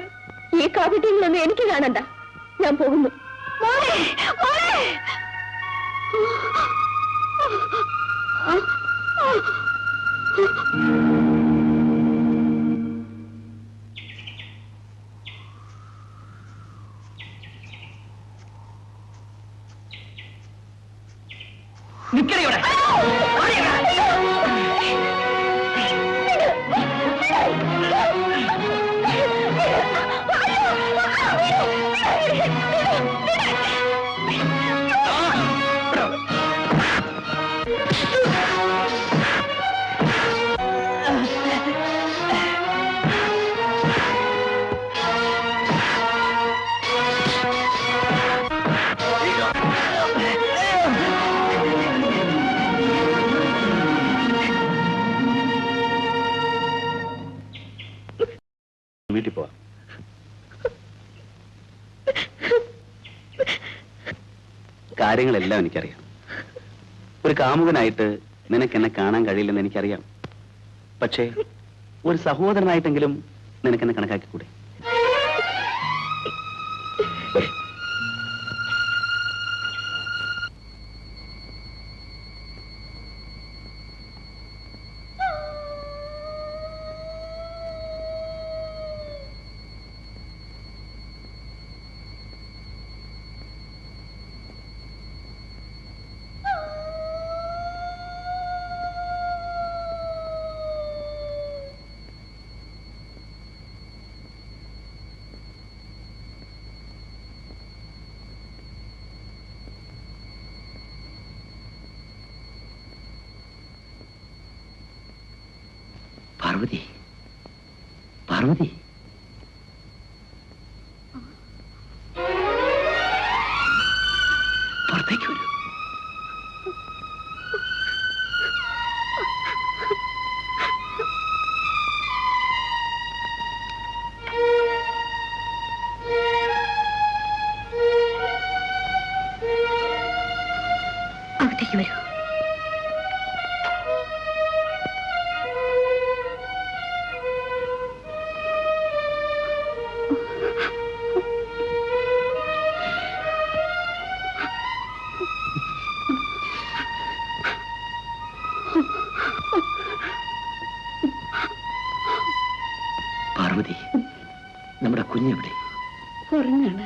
ഈ കാപട്യങ്ങളൊന്നും എനിക്ക് കാണണ്ട. ഞാൻ പോകുന്നു. മോളെ, മോളെ. നിക്കറിയോടെ വീട്ടിൽ പോവാം. കാര്യങ്ങളെല്ലാം എനിക്കറിയാം. ഒരു കാമുകനായിട്ട് നിനക്ക് എന്നെ കാണാൻ കഴിയില്ലെന്ന് എനിക്കറിയാം. പക്ഷേ ഒരു സഹോദരനായിട്ടെങ്കിലും നിനക്കെന്നെ കണക്കാക്കിക്കൂടെ? പാർവതി, പാർവതി, പുറത്തേക്ക് വരൂ. അകത്തേക്ക് വരൂ. പാർവതി, നമ്മുടെ കുഞ്ഞെവിടെ? ഉറങ്ങാണ്.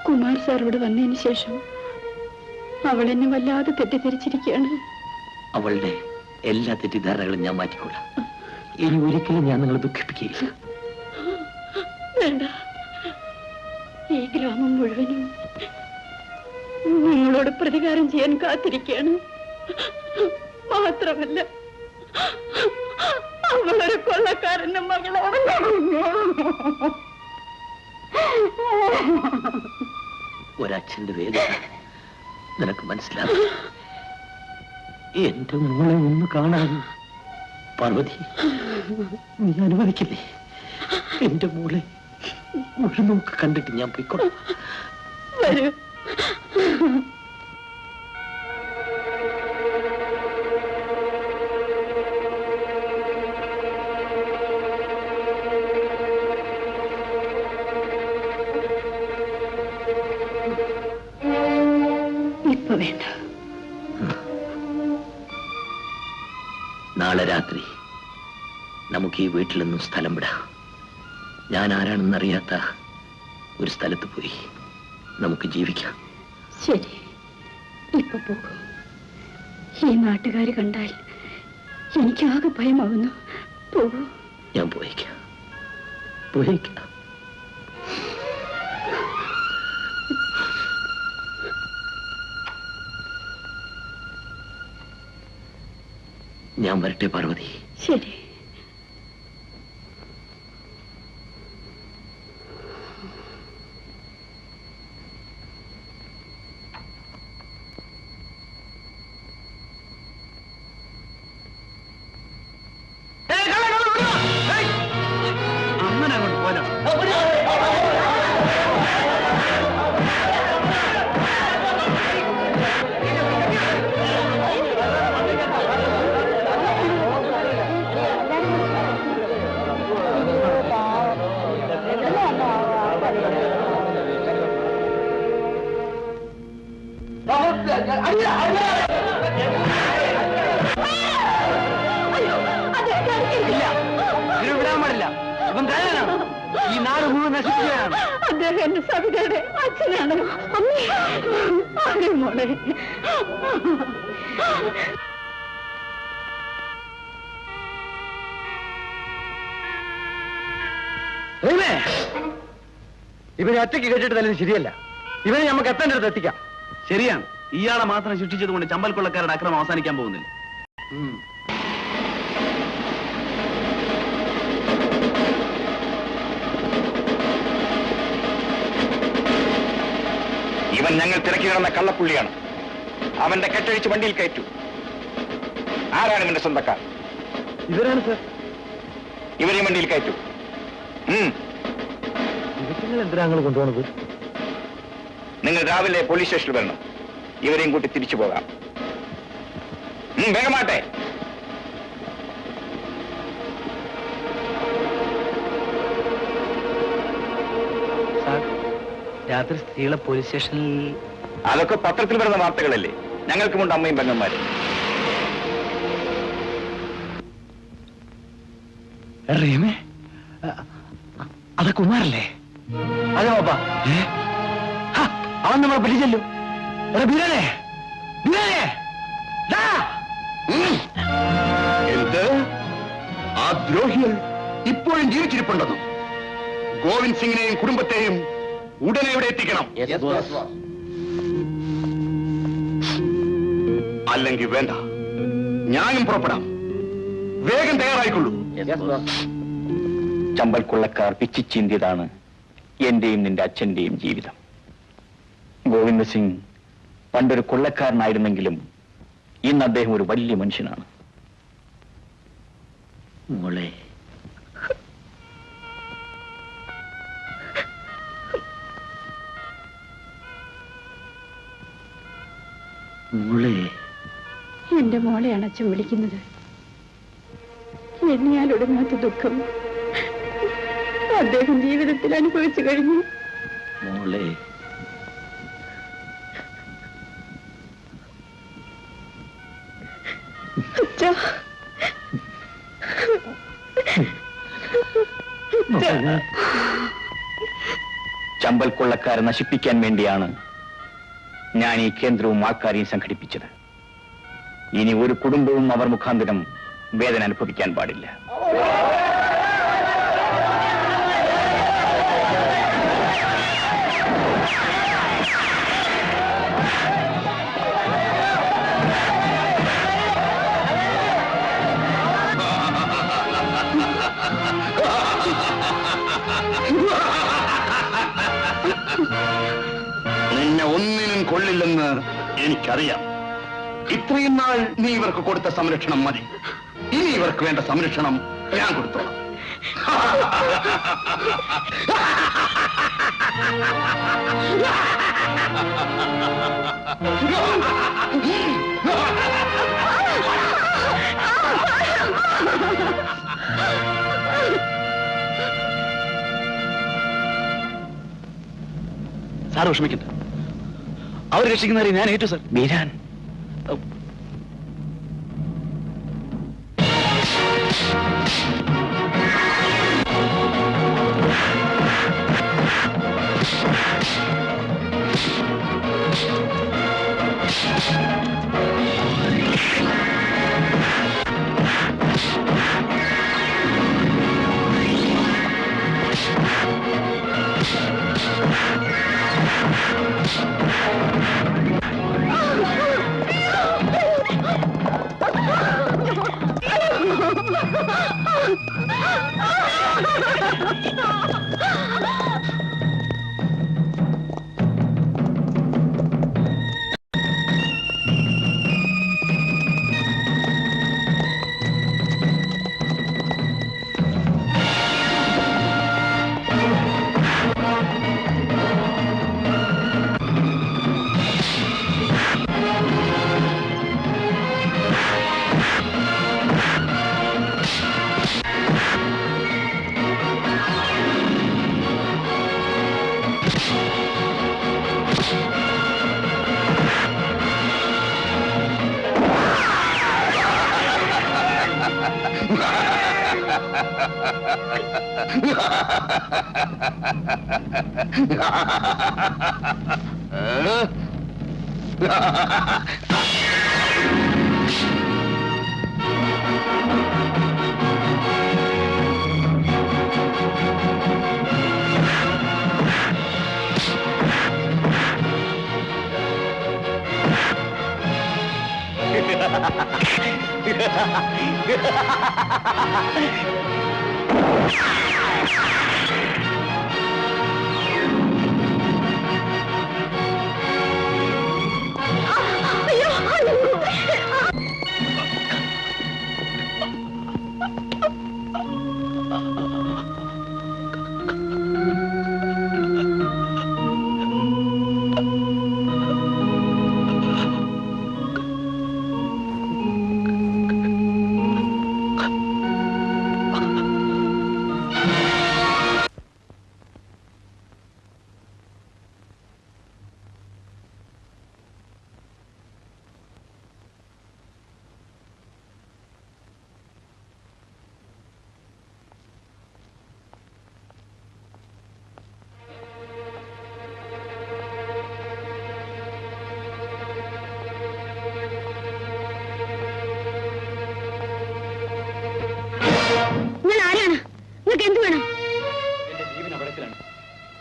കുമാർ സാർ ഇവിടെ വന്നതിന് ശേഷം അവൾ എന്നെ വല്ലാതെ തെറ്റിദ്ധരിച്ചിരിക്കുകയാണ്. അവളുടെ എല്ലാ തെറ്റിദ്ധാരണകളും ഞാൻ മാറ്റിക്കൊള്ളാം. ഇനി ഒരിക്കലും ഞാൻ നിങ്ങളെ ദുഃഖിപ്പിക്കുകയില്ല. വേണ്ട, ഈ ഗ്രാമം മുഴുവനും നിങ്ങളോട് പ്രതികാരം ചെയ്യാൻ കാത്തിരിക്കുകയാണ്. മാത്രമല്ല, അവളൊരു കൊള്ളക്കാരന്റെ മകളാണ്. ഒരച്ഛന്റെ വേദന നിനക്ക് മനസ്സിലാകും. എന്റെ മോളെ ഒന്ന് കാണാൻ പാർവതി നീ അനുവദിക്കില്ലേ? എന്റെ മോളെ ഒരു നോക്ക് കണ്ടിട്ട് ഞാൻ പോയിക്കോളാം. വരൂ. ഇപ്പൊ വേണ്ട. നാളെ രാത്രി നമുക്ക് ഈ വീട്ടിൽ നിന്നും സ്ഥലം വിടാം. ഞാൻ ആരാണെന്നറിയാത്ത ഒരു സ്ഥലത്ത് പോയി നമുക്ക് ജീവിക്കാം. ശരി, ഇപ്പൊ പോകും. ഈ നാട്ടുകാര് കണ്ടാൽ എനിക്കാകെ ഭയമാവുന്നു. പോകൂ. ഞാൻ പോയിക്കാം, പോയിക്കാം. ഞാൻ വരട്ടെ പാർവതി. ശരി. അങ്ങനെ അങ്ങോട്ട് പോരാ. വിടാൻ പാടില്ല. ഇവൻ കള്ളനാണ്. ഈ നാട് മുഴുവൻ നശിപ്പിക്കുകയാണ്. അദ്ദേഹം എന്റെ സവിതയുടെ അച്ഛനാണ്. അമ്മേ മോളെ. ഇവനെ ഒറ്റയ്ക്ക് കേട്ടിട്ട് തല്ലുന്നത് ശരിയല്ല. ഇവനെ നമുക്ക് എത്തേണ്ട അടുത്ത് എത്തിക്കാം. ശരിയാണ്. ഇയാളെ മാത്രം ശിക്ഷിച്ചത് കൊണ്ട് ചമ്പൽ കൊള്ളക്കാരുടെ അക്രമം അവസാനിക്കാൻ പോകുന്നില്ല. ഇവൻ ഞങ്ങൾ തിരക്കി കിടന്ന കള്ളപ്പുള്ളിയാണ്. അവന്റെ കെട്ടഴിച്ച് വണ്ടിയിൽ കയറ്റു. ആരാണ് ഇവന്റെ സ്വന്തക്കാർ? ഇവരാണ് സർ. ഇവരെയും വണ്ടിയിൽ കയറ്റു. ഇവറ്റങ്ങൾ എന്തിനാ ഞങ്ങൾ കൊണ്ടുപോകുന്നത്? നിങ്ങൾ രാവിലെ പോലീസ് സ്റ്റേഷനിൽ വരണം. ഇവരെയും കൂട്ടി തിരിച്ചു പോകാം. വേഗമാട്ടെ. രാത്രി സ്ത്രീകളെ പോലീസ് സ്റ്റേഷനിൽ അതൊക്കെ പത്രത്തിൽ വരുന്ന വാർത്തകളല്ലേ. ഞങ്ങൾക്കുമുണ്ട് അമ്മയും പെങ്ങന്മാരും. റീമേ, അത് കുമാരല്ലേ? അതെ പാപ്പ. അവൻ നമ്മളെ പിടിച്ചല്ലോ. ബിരനെ, എന്ത്? ആ ദ്രോഹികൾ ഇപ്പോഴും ജീവിച്ചിരിപ്പുണ്ടെന്നു? ഗോവിന്ദ് സിംഗിനെയും കുടുംബത്തെയും ഉടനെ ഇവിടെ എത്തിക്കണം. അല്ലെങ്കിൽ വേണ്ട, ഞാനും പുറപ്പെടാം. വേഗം തയ്യാറായിക്കൊള്ളൂ. ചമ്പൽ കൊള്ളക്കാർ പിച്ചിച്ചീന്തിയതാണ് എന്റെയും നിന്റെ അച്ഛന്റെയും ജീവിതം. ഗോവിന്ദ സിംഗ് പണ്ടൊരു കൊള്ളക്കാരനായിരുന്നെങ്കിലും ഇന്ന് അദ്ദേഹം ഒരു വലിയ മനുഷ്യനാണ്. മോളെ, മോളെ, എന്റെ മോളെയാണ് അച്ഛൻ വിളിക്കുന്നത്. എണ്ണിയാൽ ഒടുങ്ങാത്ത ദുഃഖം അദ്ദേഹം ജീവിതത്തിൽ അനുഭവിച്ചു കഴിഞ്ഞു. മോളെ, അച്ഛാ, ചമ്പൽ കൊള്ളക്കാരെ നശിപ്പിക്കാൻ വേണ്ടിയാണ് ഞാൻ ഈ കേന്ദ്രവും ആൾക്കാരെയും സംഘടിപ്പിച്ചത്. ഇനി ഒരു കുടുംബവും അവർ മുഖാന്തരം വേദന അനുഭവിക്കാൻ പാടില്ല. നിന്നെ ഒന്നിനും കൊള്ളില്ലെന്ന് എനിക്കറിയാം. ഇത്രയും നാൾ നീ ഇവർക്ക് കൊടുത്ത സംരക്ഷണം മതി. ഇനി ഇവർക്ക് വേണ്ട സംരക്ഷണം ഞാൻ കൊടുത്തോളാം. സാർ വിഷമിക്കണ്ട, അവർ രക്ഷിക്കുന്നവരെ ഞാൻ ഏറ്റു സാർ. ബീരാൻ,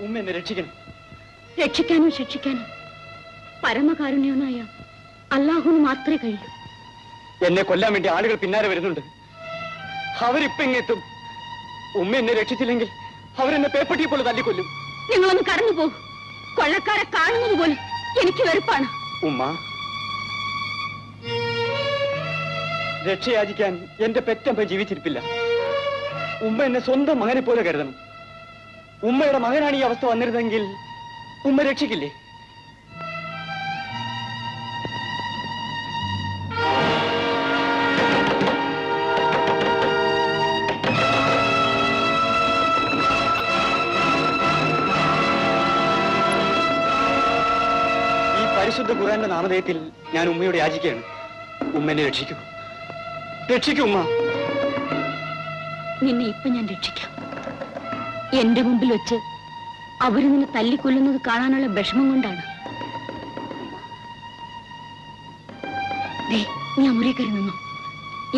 ഉമ്മ എന്നെ രക്ഷിക്കണം. രക്ഷിക്കാനും ശിക്ഷിക്കാനും പരമകാരുണ്യവനായ അല്ലാഹുവിന് മാത്രമേ കഴിയൂ. എന്നെ കൊല്ലാൻ വേണ്ടി ആളുകൾ പിന്നാലെ വരുന്നുണ്ട്. അവരിപ്പൊ ഇങ്ങെത്തും. ഉമ്മ എന്നെ രക്ഷിച്ചില്ലെങ്കിൽ അവരെന്നെ പേപ്പട്ടിയെ പോലെ തല്ലിക്കൊല്ലും. നിങ്ങളൊന്ന് കടന്നു പോകും. കൊള്ളക്കാരെ കാണുന്നത് പോലും എനിക്ക് വെറുപ്പാണ്. ഉമ്മ, രക്ഷയാചിക്കാൻ എന്റെ പെറ്റമ്മ ജീവിച്ചിരിപ്പില്ല. ഉമ്മ എന്നെ സ്വന്തം മകനെ പോലെ കരുതണം. ഉമ്മയുടെ മകനാണ് ഈ അവസ്ഥ വന്നിരുന്നെങ്കിൽ ഉമ്മ രക്ഷിക്കില്ലേ? ഈ പരിശുദ്ധ ഖുർആന്റെ നാമധേയത്തിൽ ഞാൻ ഉമ്മയോട് യാചിക്കുകയാണ്. ഉമ്മ എന്നെ രക്ഷിക്കൂ, രക്ഷിക്കൂ ഉമ്മ. നിന്നെ ഇപ്പൊ ഞാൻ രക്ഷിക്കാം. എന്റെ മുമ്പിൽ വെച്ച് അവര് നിന്നെ തല്ലിക്കൊല്ലുന്നത് കാണാനുള്ള വിഷമം കൊണ്ടാണ്. നീ മുറി കയറി നിന്നു.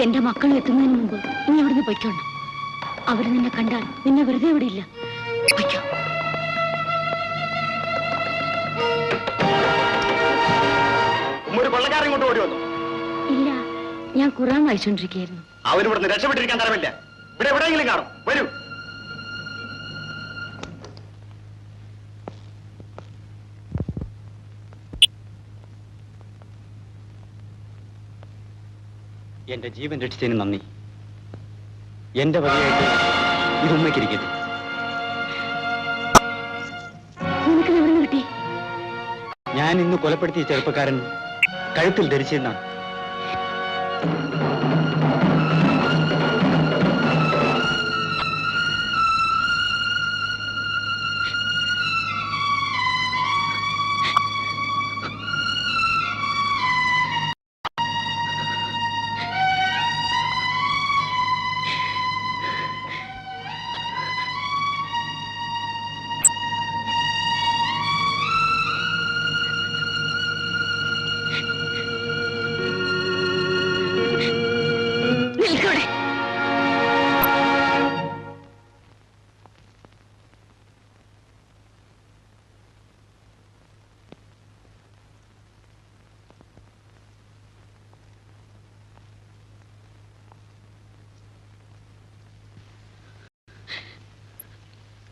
എന്റെ മക്കൾ എത്തുന്നതിന് മുമ്പ് നീ അവിടുന്ന് പൊയ്ക്കോണം. അവര് നിന്നെ കണ്ടാൽ നിന്നെ വെറുതെ വിടില്ല. പൊയ്ക്കോ. ഒരു കൊള്ളക്കാരൻ കൊണ്ട് ഓടി വന്നു. ഇല്ല, ഞാൻ ഖുർആൻ വായിച്ചോണ്ടിരിക്കുകയായിരുന്നു. അവരിവിടുന്ന് രക്ഷപ്പെട്ടിരിക്കാൻ തരമില്ല. ഇവിടെ എവിടെയെങ്കിലും കാണും. വരൂ. എന്റെ ജീവൻ രക്ഷിച്ചതിന് നന്ദി. എന്റെ വകയായിട്ട് ഇത് ഉമ്മയ്ക്കിരിക്കട്ടെ. ഞാൻ ഇന്ന് കൊലപ്പെടുത്തിയ ചെറുപ്പക്കാരൻ കഴുത്തിൽ ധരിച്ചിരുന്നാണ്.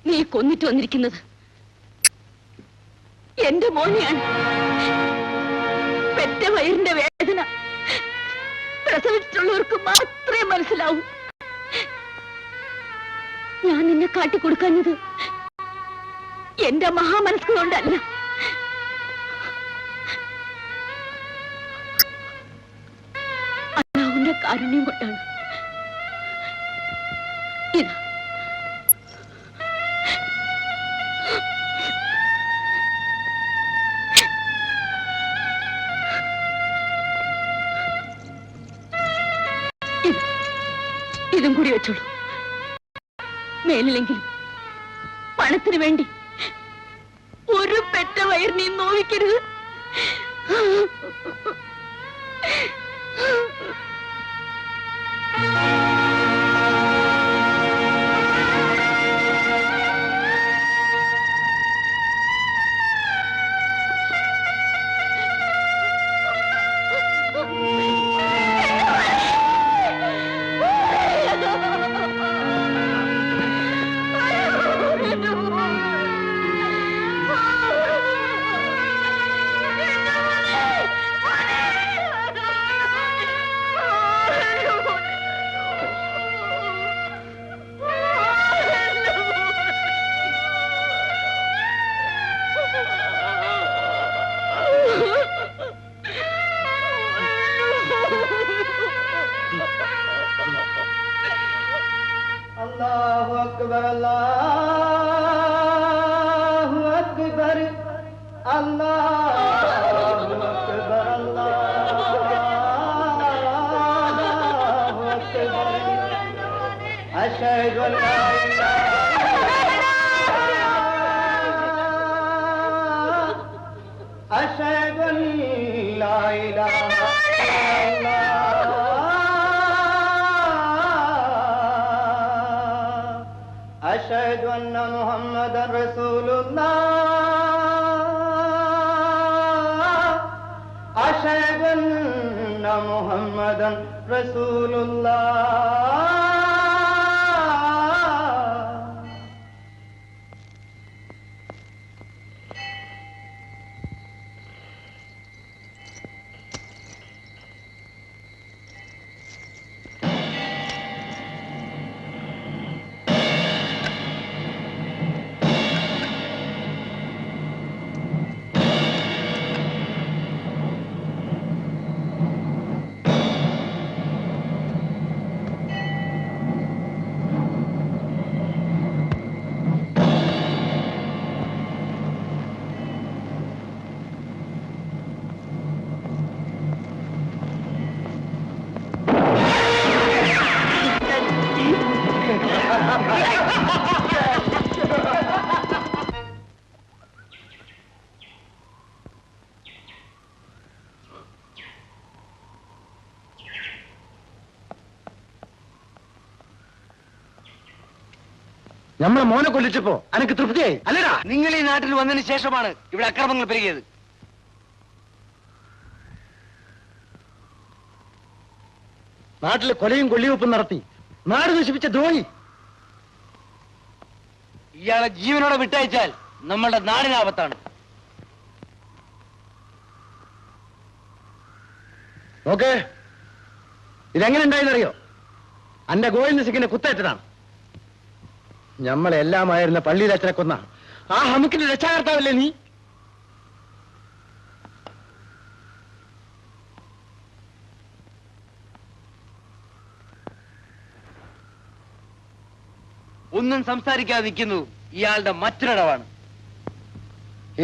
നീ കൊന്നിട്ട് വന്നിരിക്കുന്നത് എന്റെ മോനെയാണ്. പെറ്റ വയറിന്റെ വേദന പ്രസവിച്ചിട്ടുള്ളവർക്ക് മാത്രമേ മനസ്സിലാവൂ. ഞാൻ നിന്നെ കാട്ടിക്കൊടുക്കാഞ്ഞത് എന്റെ മഹാമനസ്സ് കൊണ്ടല്ല. അല്ലാഹുവിന്റെ കാരുണ്യം കൊണ്ടാണ്. ഇതാ ഇതും കൂടി വെച്ചോളൂ. മേലിലെങ്കിലും പണത്തിന് വേണ്ടി ഒരു പെറ്റ വയറിനെയും നോവിക്കരുത്. أشهد أن محمدا رسول الله. നമ്മളെ മോനെ കൊല്ലിച്ചപ്പോ അനക്ക് തൃപ്തിയായി അല്ലടാ? നിങ്ങൾ ഈ നാട്ടിൽ വന്നതിന് ശേഷമാണ് ഇവിടെ അക്രമങ്ങൾ പെരുകിയത്. നാട്ടിലെ കൊലയും കൊള്ളിവെപ്പും നടത്തി നാട് നശിപ്പിച്ച ദ്രോഹി. ഇയാളെ ജീവനോടെ വിട്ടയച്ചാൽ നമ്മളുടെ നാടിനാപത്താണ്. നോക്ക്, ഇതെങ്ങനെ ഉണ്ടായെന്നറിയോ? അന്റെ ഗോവിന്ദ സിംഗിന്റെ കുത്തേറ്റതാണ്. നമ്മളെല്ലാമായിരുന്ന പള്ളിയിൽ അച്ഛനെ കൊന്ന ആ ഹമുക്കിന്റെ രക്ഷാകർത്താവല്ലേ നീ? ഒന്നും സംസാരിക്കാതെ നിൽക്കുന്നു ഇയാളുടെ മറ്റൊരിടവാണ്.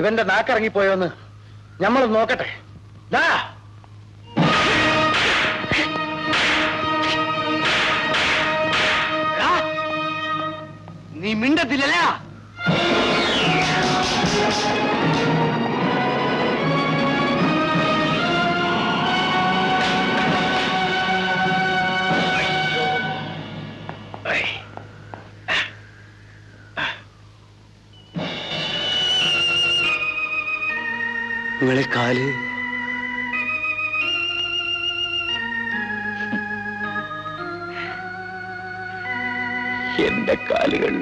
ഇവന്റെ നാക്കിറങ്ങിപ്പോയോന്ന് നമ്മൾ നോക്കട്ടെ. ദാ നീ മിണ്ടത്തില്ലല്ല? നിങ്ങളെ കാല് എന്റെ കാലുകൾ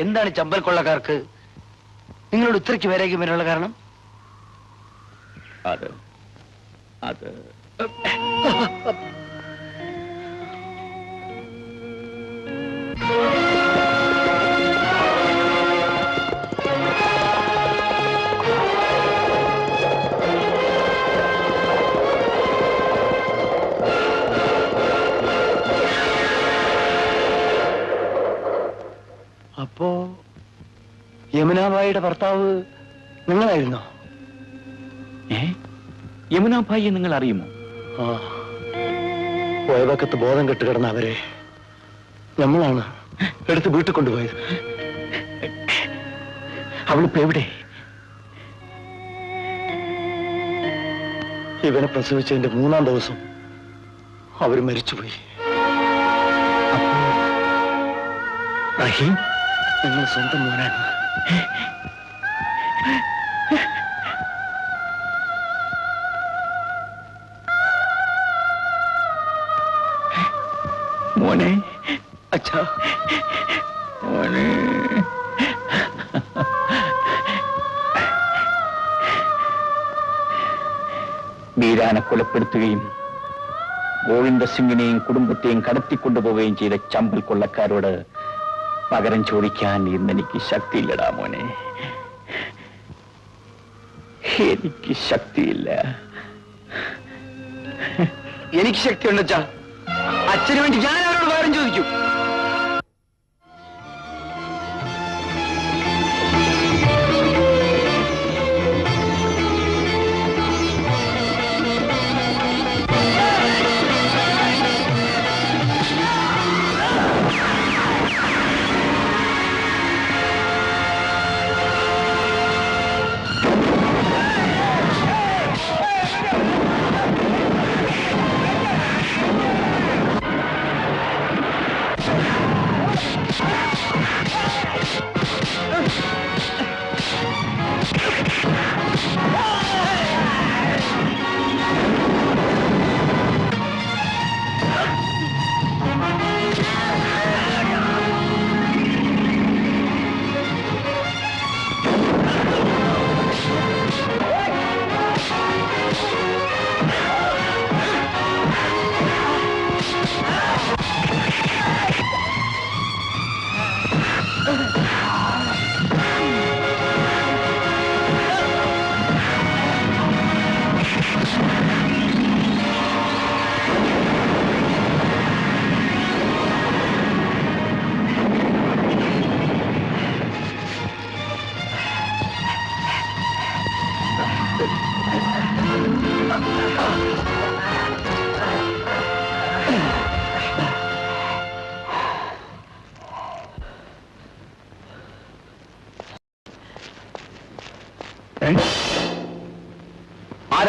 എന്താണ് ചമ്പൽ കൊള്ളക്കാർക്ക് നിങ്ങളോട് ഇത്രയ്ക്ക് വരേക്കും വരാനുള്ള കാരണം? അത് അപ്പോ യമുനാബായിയുടെ ഭർത്താവ് നിങ്ങളായിരുന്നോ? യമുനാഭായിയെ നിങ്ങൾ അറിയുമോ? പോയവക്കത്ത് ബോധം കെട്ടുകിടന്ന അവരെ നമ്മളാണ് എടുത്ത് വീട്ടിൽ കൊണ്ടുപോയത്. അവളിപ്പോ എവിടെ? ഇവനെ പ്രസവിച്ചതിന്റെ 3-ാം ദിവസം അവര് മരിച്ചുപോയി. റഹീം നിങ്ങൾ സ്വന്തം മോനാണ്. മോനെ, അച്ഛാ മോനെ. ബീരാനെ കൊലപ്പെടുത്തുകയും ഗോവിന്ദ സിംഗിനെയും കുടുംബത്തെയും കടത്തിക്കൊണ്ടുപോവുകയും ചെയ്ത ചമ്പൽ കൊള്ളക്കാരോട് പകരം ചോദിക്കാൻ ഇന്നെനിക്ക് ശക്തിയില്ലടാ മോനെ, എനിക്ക് ശക്തിയില്ല. എനിക്ക് ശക്തിയുണ്ട് അച്ഛാ. അച്ഛന് വേണ്ടി ഞാൻ അവരോട് പകരം ചോദിക്കും.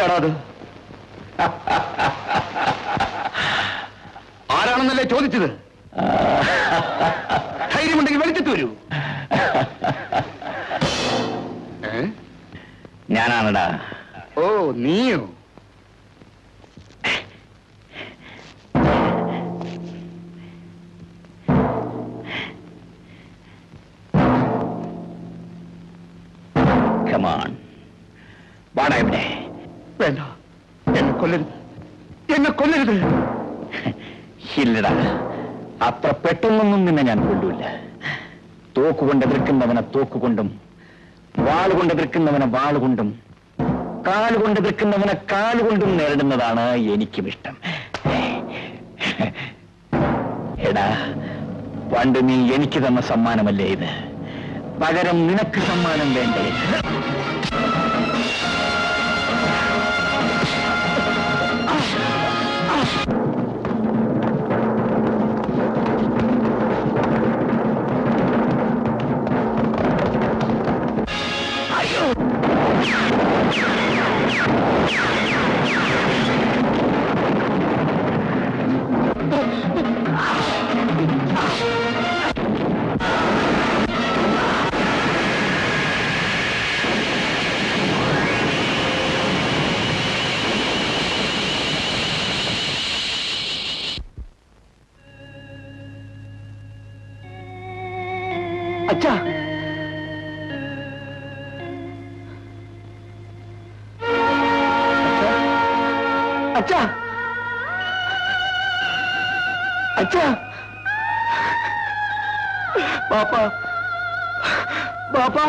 ആരാണോ അത്? ആരാണെന്നല്ലേ ചോദിച്ചത്? ധൈര്യമുണ്ടെങ്കിൽ വെളിച്ചത്ത് വരൂ. ഞാനാണടാ. ഓ, നീയോ? കമാൺ, വാടാ ഇവിടെ. വേണ്ട, എന്നെ കൊല്ലരുത്, എന്നെ കൊല്ലരുത്. ഇല്ലടാ, അത്ര പെട്ടെന്നൊന്നും നിന്നെ ഞാൻ കൊല്ലൂല്ല. തോക്കുകൊണ്ട് എതിർക്കുന്നവനെ തോക്കുകൊണ്ടും, വാളുകൊണ്ട് എതിർക്കുന്നവനെ വാളുകൊണ്ടും, കാലുകൊണ്ട് എതിർക്കുന്നവനെ കാലുകൊണ്ടും നേരിടുന്നതാണ് എനിക്കും ഇഷ്ടം. എടാ, പണ്ട് നീ എനിക്ക് തന്ന സമ്മാനമല്ലേ ഇത്? പകരം നിനക്ക് സമ്മാനം വേണ്ടേ? അച്ഛാ, അച്ഛാ, അച്ഛാ, ബാപ്പാ, ബാപ്പാ.